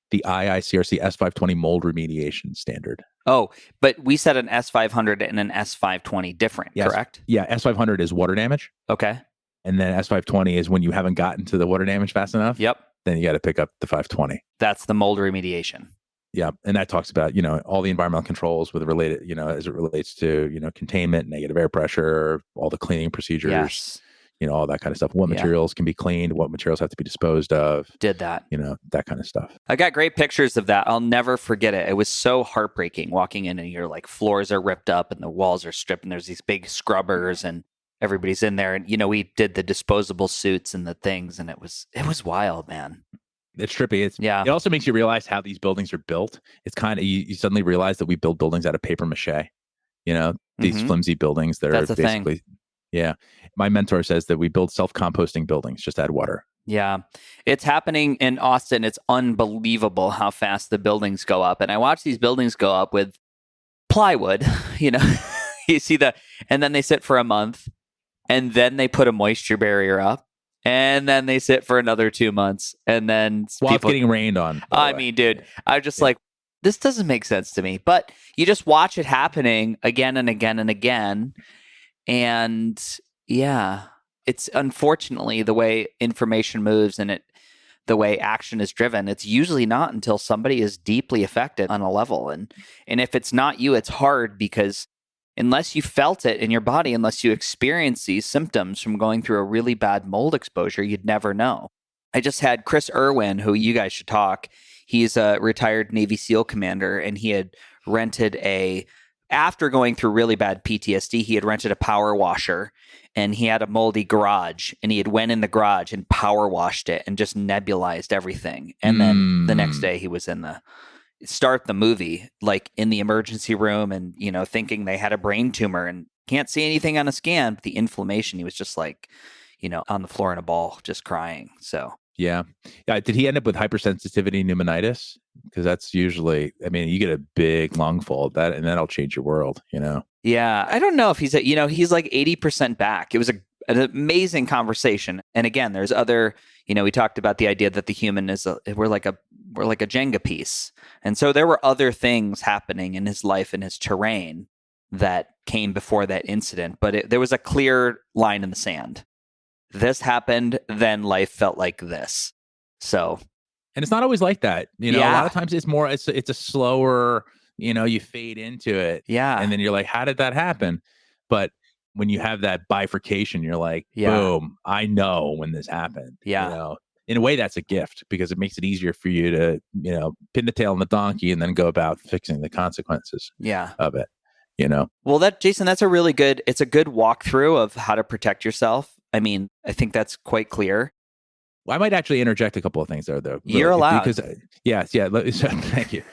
The IICRC S520 mold remediation standard. Oh, but we said an S500 and an S520 different, Yes. correct? Yeah, S500 is water damage. Okay. And then S520 is when you haven't gotten to the water damage fast enough. Yep. Then you got to pick up the 520. That's the mold remediation. Yeah. And that talks about, all the environmental controls with related, as it relates to, containment, negative air pressure, all the cleaning procedures, Yes. all that kind of stuff. What materials can be cleaned, what materials have to be disposed of. Did that. That kind of stuff. I got great pictures of that. I'll never forget it. It was so heartbreaking walking in and your floors are ripped up and the walls are stripped and there's these big scrubbers and everybody's in there. And, we did the disposable suits and the things and it was wild, man. It's trippy. It also makes you realize how these buildings are built. It's kind of, you suddenly realize that we build buildings out of paper mache, these flimsy buildings that That's are basically, thing. Yeah. My mentor says that we build self-composting buildings, just add water. Yeah. It's happening in Austin. It's unbelievable how fast the buildings go up. And I watch these buildings go up with plywood, you see and then they sit for a month and then they put a moisture barrier up. And then they sit for another 2 months. And then while it's getting rained on. I mean, dude, I'm just this doesn't make sense to me. But you just watch it happening again and again and again. And yeah, it's unfortunately the way information moves and the way action is driven. It's usually not until somebody is deeply affected on a level. And if it's not you, it's hard because unless you felt it in your body, unless you experience these symptoms from going through a really bad mold exposure, you'd never know. I just had Chris Irwin, who you guys should talk. He's a retired Navy SEAL commander, and he had rented after going through really bad PTSD, he had rented a power washer, and he had a moldy garage, and he had went in the garage and power washed it and just nebulized everything. And then the next day he was in start the movie in the emergency room and thinking they had a brain tumor and can't see anything on a scan, but the inflammation, he was just on the floor in a ball just crying. So yeah. Did he end up with hypersensitivity pneumonitis? Because that's usually, you get a big lung full and that'll change your world. Yeah, I don't know if he's he's 80% back. It was an amazing conversation. And again, there's other, we talked about the idea that the human we're like a Jenga piece. And so there were other things happening in his life and his terrain that came before that incident, but there was a clear line in the sand. This happened, then life felt like this. So, and it's not always like that. A lot of times it's a slower, you fade into it. Yeah. And then you're like, how did that happen? But when you have that bifurcation, you're like, boom, I know when this happened. Yeah. In a way, that's a gift because it makes it easier for you to, pin the tail on the donkey and then go about fixing the consequences of it, Well, Jason, that's it's a good walkthrough of how to protect yourself. I think that's quite clear. Well, I might actually interject a couple of things there, though. You're allowed. Because, thank you.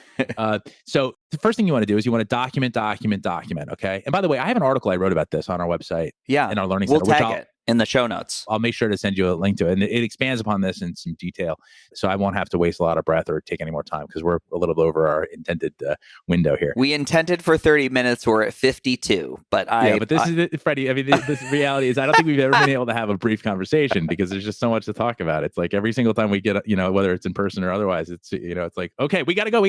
So the first thing you want to do is you want to document, okay? And by the way, I have an article I wrote about this on our website. Yeah. In our learning we'll center. tag it in the show notes. I'll make sure to send you a link to it. And it expands upon this in some detail. So I won't have to waste a lot of breath or take any more time because we're a little over our intended window here. We intended for 30 minutes. We're at 52. But this is Freddie. This reality is I don't think we've ever been able to have a brief conversation because there's just so much to talk about. It's like every single time we get, whether it's in person or otherwise, it's, it's like, okay, we got to go.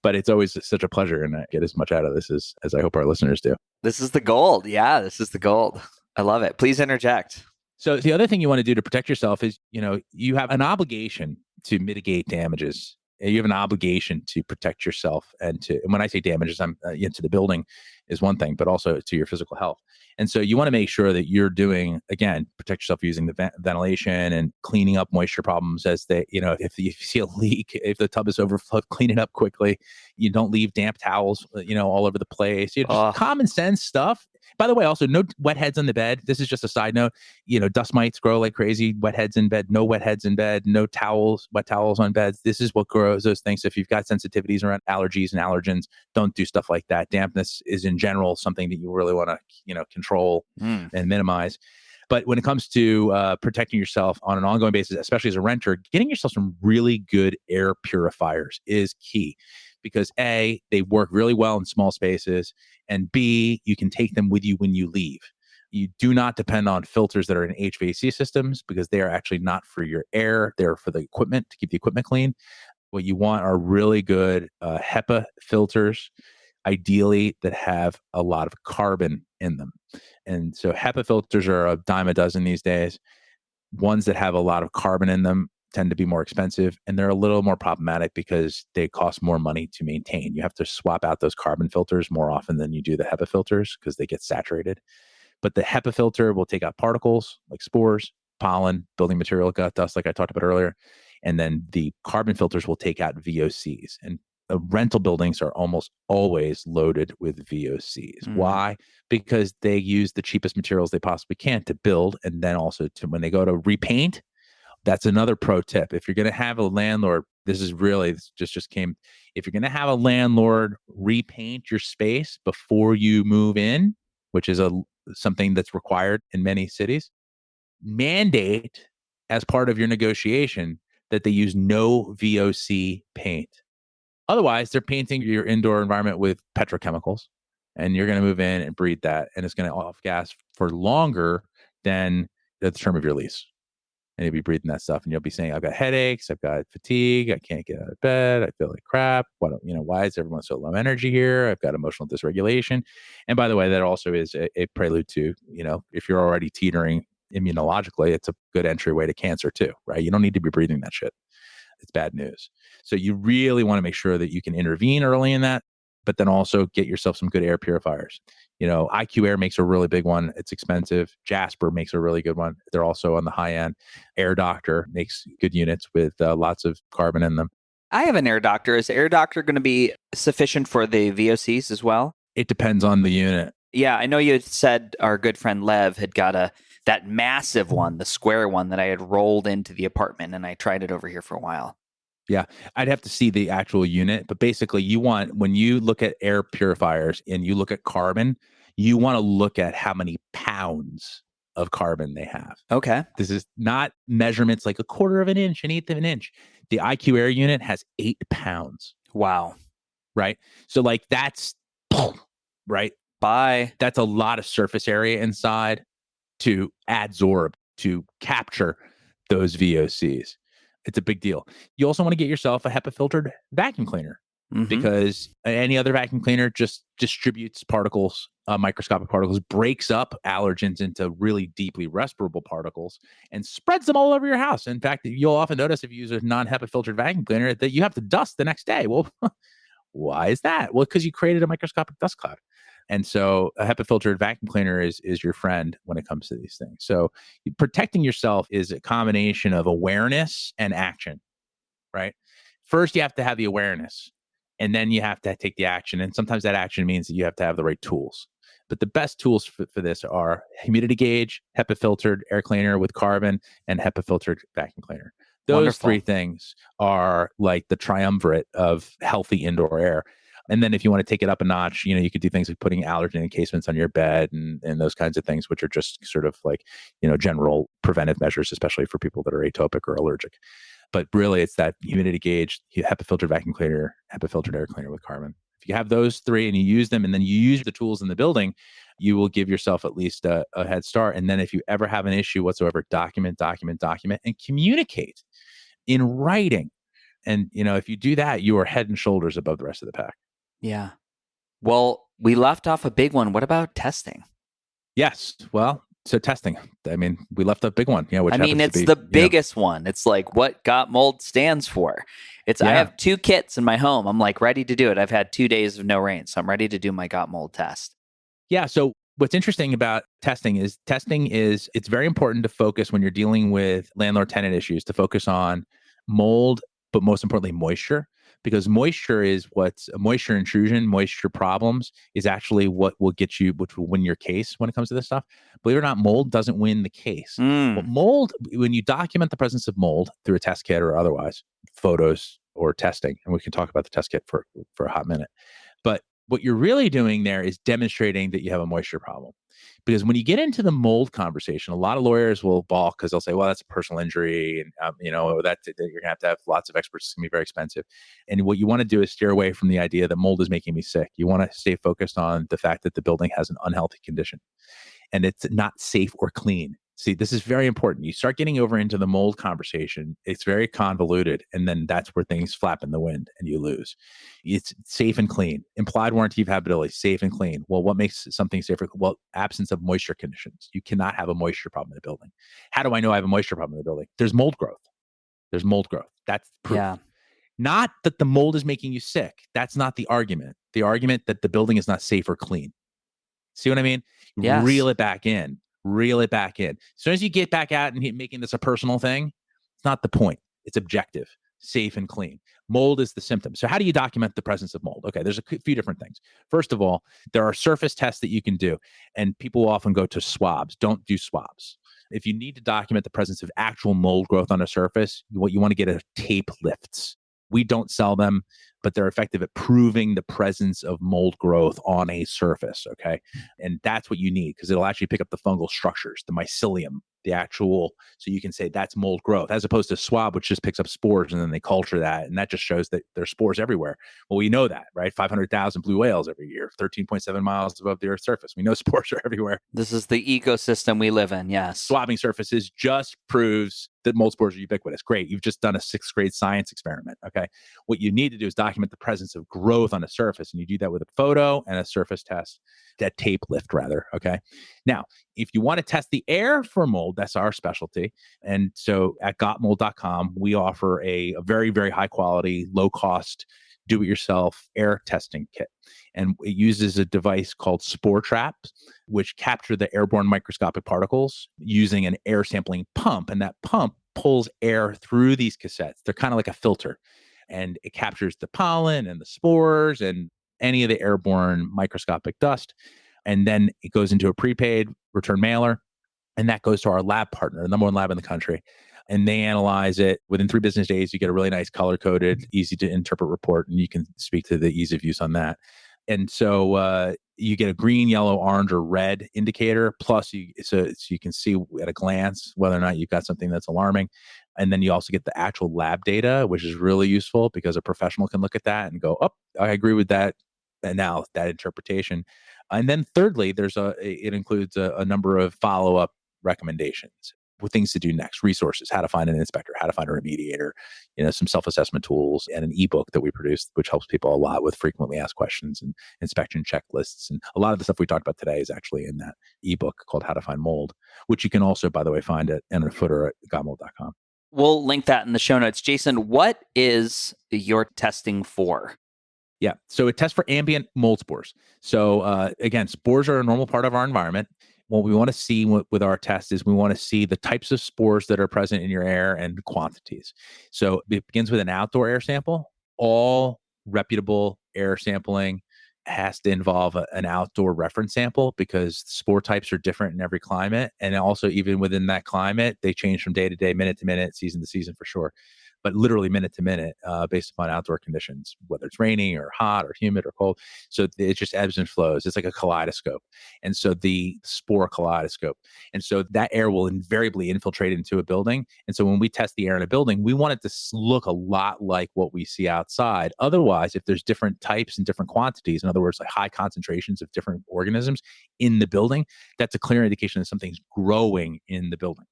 But it's always such a pleasure and I get as much out of this as I hope our listeners do. This is the gold. Yeah, this is the gold. I love it. Please interject. So the other thing you want to do to protect yourself is, you have an obligation to mitigate damages. You have an obligation to protect yourself and when I say damages, I'm into the building is one thing, but also to your physical health. And so you want to make sure that you're doing, again, protect yourself using the ventilation and cleaning up moisture problems as they, if you see a leak, if the tub is overflowed, clean it up quickly. You don't leave damp towels, all over the place. Just common sense stuff. By the way, also no wet heads on the bed. This is just a side note. Dust mites grow like crazy. Wet heads in bed, no wet heads in bed, no wet towels on beds. This is what grows those things. So if you've got sensitivities around allergies and allergens, don't do stuff like that. Dampness is in general something that you really want to, control and minimize. But when it comes to protecting yourself on an ongoing basis, especially as a renter, getting yourself some really good air purifiers is key. Because A, they work really well in small spaces, and B, you can take them with you when you leave. You do not depend on filters that are in HVAC systems because they are actually not for your air. They're for the equipment to keep the equipment clean. What you want are really good HEPA filters, ideally that have a lot of carbon in them. And so HEPA filters are a dime a dozen these days. Ones that have a lot of carbon in them tend to be more expensive, and they're a little more problematic because they cost more money to maintain. You have to swap out those carbon filters more often than you do the HEPA filters because they get saturated. But the HEPA filter will take out particles like spores, pollen, building material, gut dust, like I talked about earlier. And then the carbon filters will take out VOCs. And rental buildings are almost always loaded with VOCs. Why? Because they use the cheapest materials they possibly can to build. And then also to when they go to repaint, that's another pro tip. If you're going to have a landlord, this just came. If you're going to have a landlord repaint your space before you move in, which is something that's required in many cities, mandate as part of your negotiation that they use no VOC paint. Otherwise, they're painting your indoor environment with petrochemicals, and you're going to move in and breathe that, and it's going to off gas for longer than the term of your lease. And you'll be breathing that stuff, and you'll be saying, "I've got headaches, I've got fatigue, I can't get out of bed, I feel like crap. Why is everyone so low energy here? I've got emotional dysregulation." And by the way, that also is a prelude to, if you're already teetering immunologically, it's a good entryway to cancer too, right? You don't need to be breathing that shit. It's bad news. So you really want to make sure that you can intervene early in that, but then also get yourself some good air purifiers. IQ Air makes a really big one. It's expensive. Jasper makes a really good one. They're also on the high end. Air Doctor makes good units with lots of carbon in them. I have an Air Doctor. Is Air Doctor going to be sufficient for the VOCs as well? It depends on the unit. Yeah, I know you had said our good friend Lev had got that massive one, the square one that I had rolled into the apartment, and I tried it over here for a while. Yeah, I'd have to see the actual unit, but basically when you look at air purifiers and you look at carbon, you want to look at how many pounds of carbon they have. Okay. This is not measurements like a quarter of an inch, an eighth of an inch. The IQ Air unit has 8 pounds. Wow. Right? So that's, right? Bye. That's a lot of surface area inside to adsorb, to capture those VOCs. It's a big deal. You also want to get yourself a HEPA filtered vacuum cleaner because any other vacuum cleaner just distributes particles, microscopic particles, breaks up allergens into really deeply respirable particles and spreads them all over your house. In fact, you'll often notice if you use a non-HEPA filtered vacuum cleaner that you have to dust the next day. Well, why is that? Well, because you created a microscopic dust cloud. And so a HEPA filtered vacuum cleaner is your friend when it comes to these things. So protecting yourself is a combination of awareness and action, right? First, you have to have the awareness, and then you have to take the action. And sometimes that action means that you have to have the right tools. But the best tools for this are humidity gauge, HEPA filtered air cleaner with carbon, and HEPA filtered vacuum cleaner. Those Wonderful. 3 things are like the triumvirate of healthy indoor air. And then if you want to take it up a notch, you could do things like putting allergen encasements on your bed and those kinds of things, which are just sort of like, general preventive measures, especially for people that are atopic or allergic. But really, it's that humidity gauge, HEPA filtered vacuum cleaner, HEPA filtered air cleaner with carbon. If you have those 3 and you use them and then you use the tools in the building, you will give yourself at least a head start. And then if you ever have an issue whatsoever, document, and communicate in writing. And, if you do that, you are head and shoulders above the rest of the pack. Yeah. Well, we left off a big one. What about testing? Yes. Well, so testing. I mean, we left a big one. Which it's the biggest one. It's like what Got Mold stands for. I have 2 kits in my home. I'm like ready to do it. I've had 2 days of no rain, so I'm ready to do my Got Mold test. Yeah. So what's interesting about testing is it's very important to focus when you're dealing with landlord-tenant issues to focus on mold, but most importantly, moisture. Because moisture intrusion, moisture problems is actually what will win your case when it comes to this stuff. Believe it or not, mold doesn't win the case. But mold, when you document the presence of mold through a test kit or otherwise, photos or testing, and we can talk about the test kit for a hot minute. But what you're really doing there is demonstrating that you have a moisture problem. Because when you get into the mold conversation, a lot of lawyers will balk because they'll say, well, that's a personal injury. And, that you're going to have lots of experts. It's going to be very expensive. And what you want to do is steer away from the idea that mold is making me sick. You want to stay focused on the fact that the building has an unhealthy condition and it's not safe or clean. See, this is very important. You start getting over into the mold conversation, it's very convoluted. And then that's where things flap in the wind and you lose. It's safe and clean. Implied warranty of habitability, safe and clean. Well, what makes something safer? Well, absence of moisture conditions. You cannot have a moisture problem in the building. How do I know I have a moisture problem in the building? There's mold growth. There's mold growth. That's proof. Yeah. Not that the mold is making you sick. That's not the argument. The argument that the building is not safe or clean. See what I mean? Yes. Reel it back in. Reel it back in. As soon as you get back out and making this a personal thing, it's not the point. It's objective, safe and clean. Mold is the symptom. So how do you document the presence of mold? Okay, there's a few different things. First of all, there are surface tests that you can do, and people will often go to swabs. Don't do swabs. If you need to document the presence of actual mold growth on a surface, what you want to get are tape lifts. We don't sell them, but they're effective at proving the presence of mold growth on a surface, okay? And that's what you need because it'll actually pick up the fungal structures, the mycelium, the actual, so you can say that's mold growth, as opposed to swab, which just picks up spores and then they culture that. And that just shows that there's spores everywhere. Well, we know that, right? 500,000 blue whales every year, 13.7 miles above the Earth's surface. We know spores are everywhere. This is the ecosystem we live in, yes. Swabbing surfaces just proves that mold spores are ubiquitous. Great. You've just done a 6th grade science experiment, okay? What you need to do is document the presence of growth on a surface, and you do that with a photo and a surface test, that tape lift rather, okay? Now, if you want to test the air for mold, that's our specialty. And so at gotmold.com, we offer a very, very high quality, low cost, do-it-yourself air testing kit. And it uses a device called spore traps, which capture the airborne microscopic particles using an air sampling pump. And that pump pulls air through these cassettes. They're kind of like a filter. And it captures the pollen and the spores and any of the airborne microscopic dust. And then it goes into a prepaid return mailer. And that goes to our lab partner, the number one lab in the country. And they analyze it. Within 3 business days, you get a really nice color-coded, easy to interpret report. And you can speak to the ease of use on that. And so you get a green, yellow, orange, or red indicator. Plus, so you can see at a glance whether or not you've got something that's alarming. And then you also get the actual lab data, which is really useful because a professional can look at that and go, oh, I agree with that. And now that interpretation. And then thirdly, it includes a number of follow-up recommendations with things to do next, resources, how to find an inspector, how to find a remediator, some self-assessment tools, and an ebook that we produce, which helps people a lot with frequently asked questions and inspection checklists. And a lot of the stuff we talked about today is actually in that ebook called How to Find Mold, which you can also, by the way, find in a footer at gotmold.com. We'll link that in the show notes. Jason, what is your testing for? Yeah. So it tests for ambient mold spores. So again, spores are a normal part of our environment. What we want to see with our test is we want to see the types of spores that are present in your air and quantities. So it begins with an outdoor air sample. All reputable air sampling has to involve an outdoor reference sample because spore types are different in every climate. And also even within that climate, they change from day to day, minute to minute, season to season for sure. But literally minute to minute based upon outdoor conditions, whether it's raining or hot or humid or cold. So it just ebbs and flows. It's like a kaleidoscope. And so the spore kaleidoscope. And so that air will invariably infiltrate into a building. And so when we test the air in a building, we want it to look a lot like what we see outside. Otherwise, if there's different types and different quantities, in other words, like high concentrations of different organisms in the building, that's a clear indication that something's growing in the building.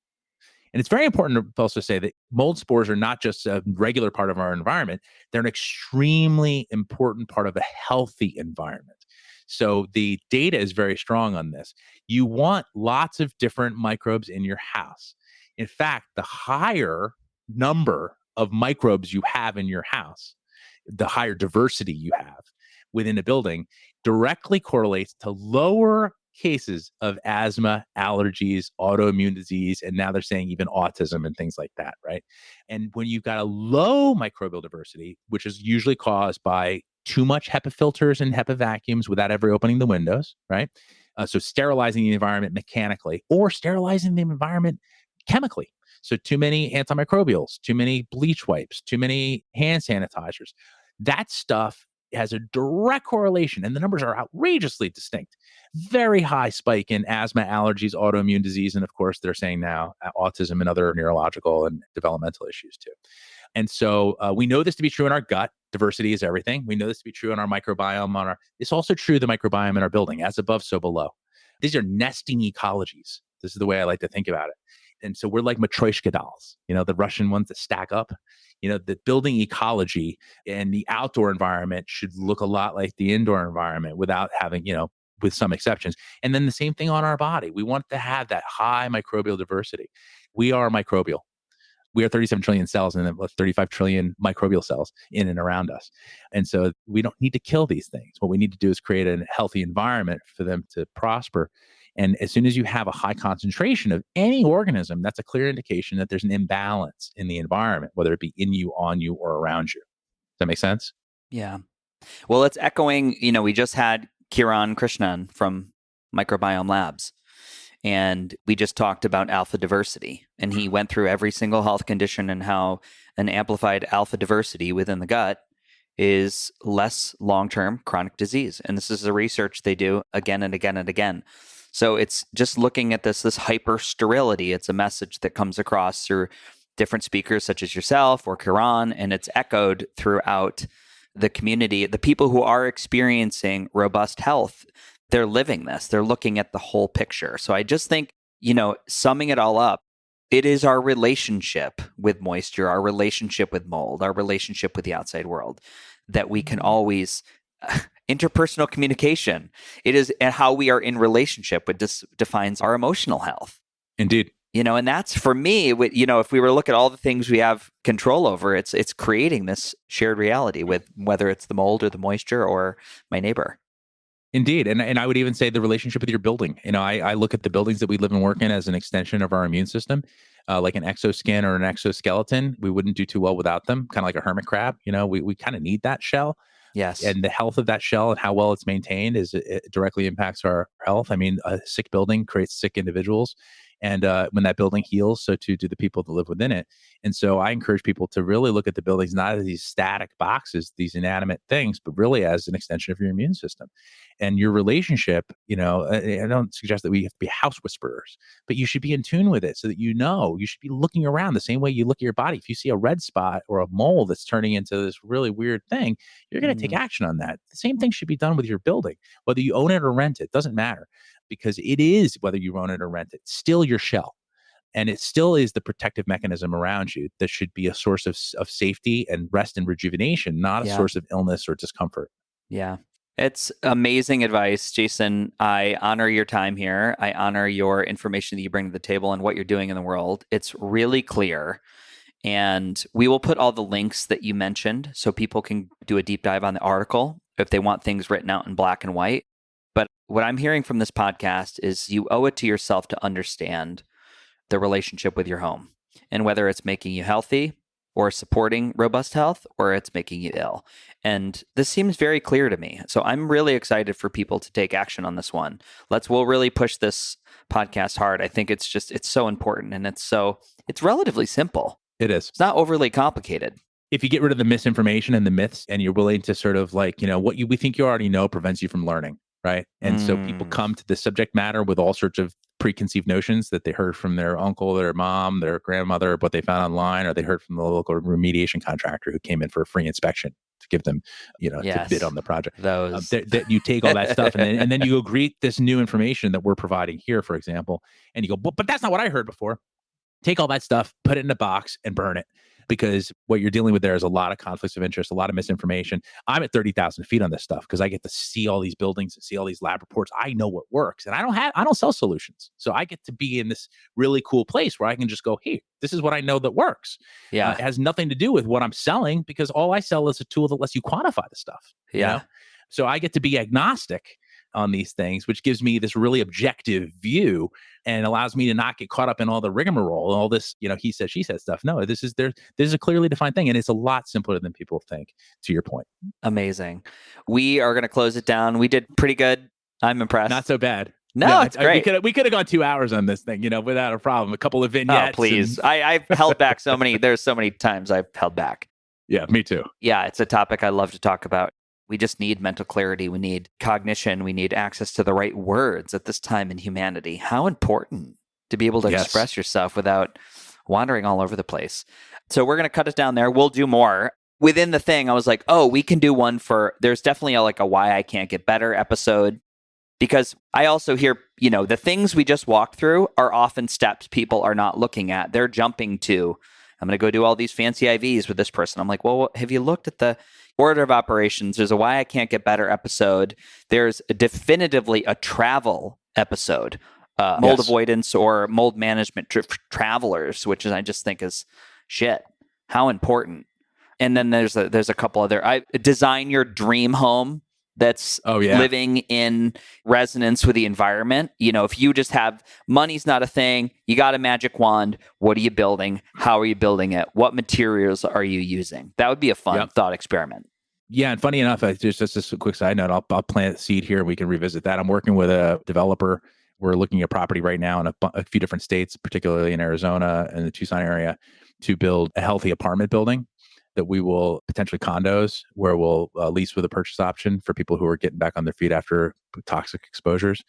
And it's very important to also say that mold spores are not just a regular part of our environment. They're an extremely important part of a healthy environment. So the data is very strong on this. You want lots of different microbes in your house. In fact, the higher number of microbes you have in your house, the higher diversity you have within a building, directly correlates to lower cases of asthma, allergies, autoimmune disease, and now they're saying even autism and things like that, right? And when you've got a low microbial diversity, which is usually caused by too much HEPA filters and HEPA vacuums without ever opening the windows, right? So sterilizing the environment mechanically or sterilizing the environment chemically. So too many antimicrobials, too many bleach wipes, too many hand sanitizers. That stuff has a direct correlation, and the numbers are outrageously distinct. Very high spike in asthma, allergies, autoimmune disease, and of course, they're saying now autism and other neurological and developmental issues too. And so we know this to be true in our gut. Diversity is everything. We know this to be true in our microbiome. It's also true the microbiome in our building, as above, so below. These are nesting ecologies. This is the way I like to think about it. And so we're like Matryoshka dolls, the Russian ones that stack up. The building ecology and the outdoor environment should look a lot like the indoor environment without having, with some exceptions. And then the same thing on our body. We want to have that high microbial diversity. We are microbial. We are 37 trillion cells and 35 trillion microbial cells in and around us. And so we don't need to kill these things. What we need to do is create a healthy environment for them to prosper. And as soon as you have a high concentration of any organism, that's a clear indication that there's an imbalance in the environment, whether it be in you, on you, or around you. Does that make sense? Yeah. Well, it's echoing, we just had Kiran Krishnan from Microbiome Labs. And we just talked about alpha diversity, and he went through every single health condition and how an amplified alpha diversity within the gut is less long-term chronic disease. And this is the research they do again and again and again. So it's just looking at this hyper-sterility. It's a message that comes across through different speakers such as yourself or Kiran, and it's echoed throughout the community. The people who are experiencing robust health, they're living this. They're looking at the whole picture. So I just think, summing it all up, it is our relationship with moisture, our relationship with mold, our relationship with the outside world that we can always interpersonal communication. It is how we are in relationship, which defines our emotional health. Indeed. And that's for me, if we were to look at all the things we have control over, it's creating this shared reality with whether it's the mold or the moisture or my neighbor. Indeed. And I would even say the relationship with your building. I look at the buildings that we live and work in as an extension of our immune system, like an exoskin or an exoskeleton. We wouldn't do too well without them, kind of like a hermit crab. We kind of need that shell. Yes. And the health of that shell and how well it's maintained it directly impacts our health. I mean, a sick building creates sick individuals. And when that building heals, so too do the people that live within it. And so I encourage people to really look at the buildings not as these static boxes, these inanimate things, but really as an extension of your immune system. And your relationship, I don't suggest that we have to be house whisperers, but you should be in tune with it so that you should be looking around the same way you look at your body. If you see a red spot or a mole that's turning into this really weird thing, you're going to take action on that. The same thing should be done with your building, whether you own it or rent it, doesn't matter. Because it is, whether you own it or rent it, still your shell. And it still is the protective mechanism around you that should be a source of safety and rest and rejuvenation, not a source of illness or discomfort. Yeah. It's amazing advice, Jason. I honor your time here. I honor your information that you bring to the table and what you're doing in the world. It's really clear. And we will put all the links that you mentioned so people can do a deep dive on the article if they want things written out in black and white. But what I'm hearing from this podcast is you owe it to yourself to understand the relationship with your home and whether it's making you healthy or supporting robust health or it's making you ill. And this seems very clear to me. So I'm really excited for people to take action on this one. We'll really push this podcast hard. I think it's so important and it's relatively simple. It is. It's not overly complicated. If you get rid of the misinformation and the myths and you're willing to sort of what we think you already know prevents you from learning. Right. And so people come to the subject matter with all sorts of preconceived notions that they heard from their uncle, their mom, their grandmother, what they found online, or they heard from the local remediation contractor who came in for a free inspection to give them, to bid on the project. That you take all that stuff and then you go greet this new information that we're providing here, for example, and you go, but that's not what I heard before. Take all that stuff, put it in a box and burn it. Because what you're dealing with there is a lot of conflicts of interest, a lot of misinformation. I'm at 30,000 feet on this stuff because I get to see all these buildings and see all these lab reports. I know what works and I don't sell solutions. So I get to be in this really cool place where I can just go, hey, this is what I know that works. Yeah. It has nothing to do with what I'm selling because all I sell is a tool that lets you quantify the stuff. Yeah. So I get to be agnostic on these things, which gives me this really objective view and allows me to not get caught up in all the rigmarole and all this, he said, she said stuff. No, this is a clearly defined thing. And it's a lot simpler than people think, to your point. Amazing. We are going to close it down. We did pretty good. I'm impressed. Not so bad. No, it's great. We could have gone 2 hours on this thing, without a problem. A couple of vignettes. Oh, please. I've held back there's so many times I've held back. Yeah, me too. Yeah, it's a topic I love to talk about. We just need mental clarity. We need cognition. We need access to the right words at this time in humanity. How important to be able to express yourself without wandering all over the place. So we're going to cut it down there. We'll do more. Within the thing, I was like, we can do one there's definitely a why I can't get better episode. Because I also hear, the things we just walked through are often steps people are not looking at. They're jumping to, I'm going to go do all these fancy IVs with this person. I'm like, well, have you looked at the order of operations? There's a Why I Can't Get Better episode. There's definitively a travel episode, mold avoidance or mold management travelers, which I just think is shit. How important. And then there's a couple other, design your dream home that's living in resonance with the environment. If you just have, money's not a thing, you got a magic wand, what are you building? How are you building it? What materials are you using? That would be a fun thought experiment. Yeah, and funny enough, just a quick side note, I'll plant a seed here. We can revisit that. I'm working with a developer. We're looking at property right now in a few different states, particularly in Arizona and the Tucson area, to build a healthy apartment building that we will potentially condos where we'll lease with a purchase option for people who are getting back on their feet after toxic exposures.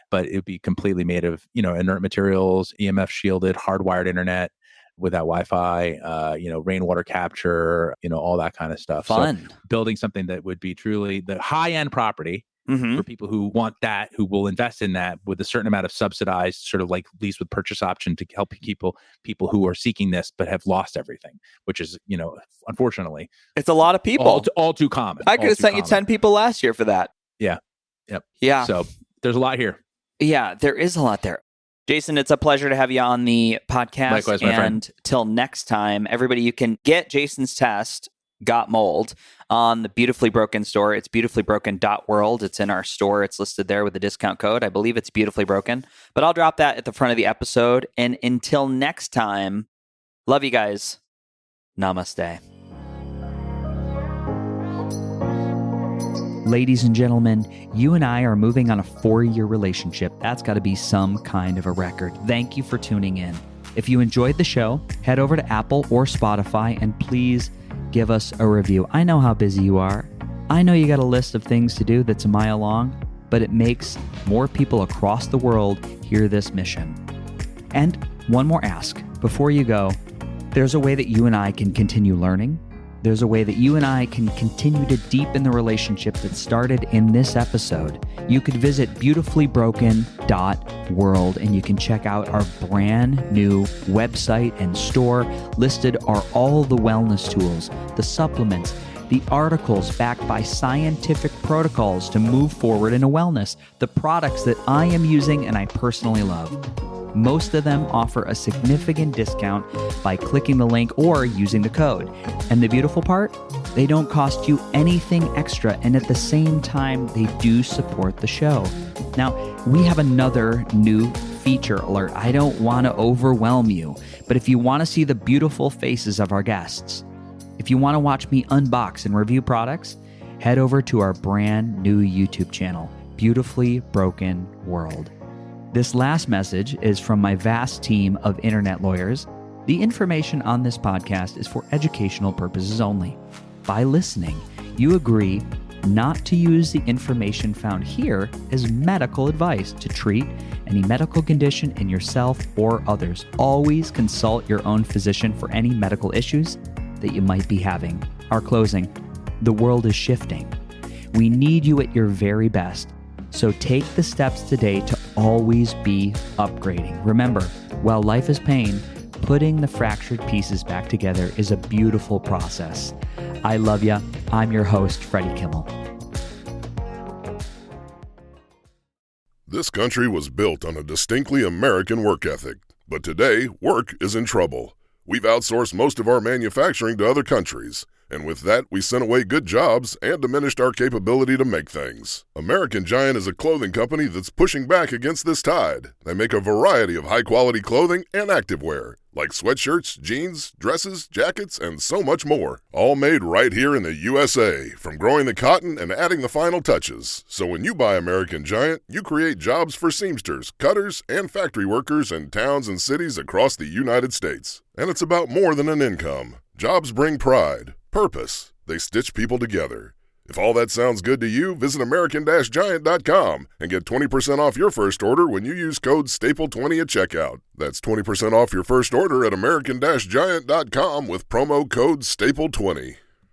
But it would be completely made of, inert materials, EMF shielded, hardwired internet without Wi-Fi, rainwater capture, all that kind of stuff. Fun. So building something that would be truly the high-end property for people who want that, who will invest in that with a certain amount of subsidized sort of like lease with purchase option to help people who are seeking this but have lost everything, which is, unfortunately, it's a lot of people. All too common. I could have sent you 10 people last year for that. Yeah. Yep. Yeah. So there's a lot here. Yeah, there is a lot there. Jason, it's a pleasure to have you on the podcast. Likewise, my friend. Till next time, everybody, you can get Jason's test, Got Mold, on the Beautifully Broken store. It's beautifully-broken.world. It's in our store. It's listed there with a discount code. I believe it's Beautifully Broken. But I'll drop that at the front of the episode. And until next time, love you guys. Namaste. Ladies and gentlemen, you and I are moving on a 4-year relationship. That's got to be some kind of a record. Thank you for tuning in. If you enjoyed the show, head over to Apple or Spotify and please give us a review. I know how busy you are. I know you got a list of things to do that's a mile long, but it makes more people across the world hear this mission. And one more ask before you go. There's a way that you and I can continue learning. There's a way that you and I can continue to deepen the relationship that started in this episode. You could visit beautifully-broken.world and you can check out our brand new website and store. Listed are all the wellness tools, the supplements, the articles backed by scientific protocols to move forward into wellness, the products that I am using and I personally love. Most of them offer a significant discount by clicking the link or using the code. And the beautiful part, they don't cost you anything extra, and at the same time, they do support the show. Now, we have another new feature alert. I don't want to overwhelm you, but if you want to see the beautiful faces of our guests, if you want to watch me unbox and review products, head over to our brand new YouTube channel, Beautifully Broken World. This last message is from my vast team of internet lawyers. The information on this podcast is for educational purposes only. By listening, you agree not to use the information found here as medical advice to treat any medical condition in yourself or others. Always consult your own physician for any medical issues that you might be having. Our closing. The world is shifting. We need you at your very best. So take the steps today to always be upgrading. Remember, while life is pain, putting the fractured pieces back together is a beautiful process. I love you. I'm your host, Freddie Kimmel. This country was built on a distinctly American work ethic, but today, work is in trouble. We've outsourced most of our manufacturing to other countries, and with that, we sent away good jobs and diminished our capability to make things. American Giant is a clothing company that's pushing back against this tide. They make a variety of high-quality clothing and activewear, like sweatshirts, jeans, dresses, jackets, and so much more. All made right here in the USA, from growing the cotton and adding the final touches. So when you buy American Giant, you create jobs for seamsters, cutters, and factory workers in towns and cities across the United States. And it's about more than an income. Jobs bring pride, purpose. They stitch people together. If all that sounds good to you, visit American-Giant.com and get 20% off your first order when you use code STAPLE20 at checkout. That's 20% off your first order at American-Giant.com with promo code STAPLE20.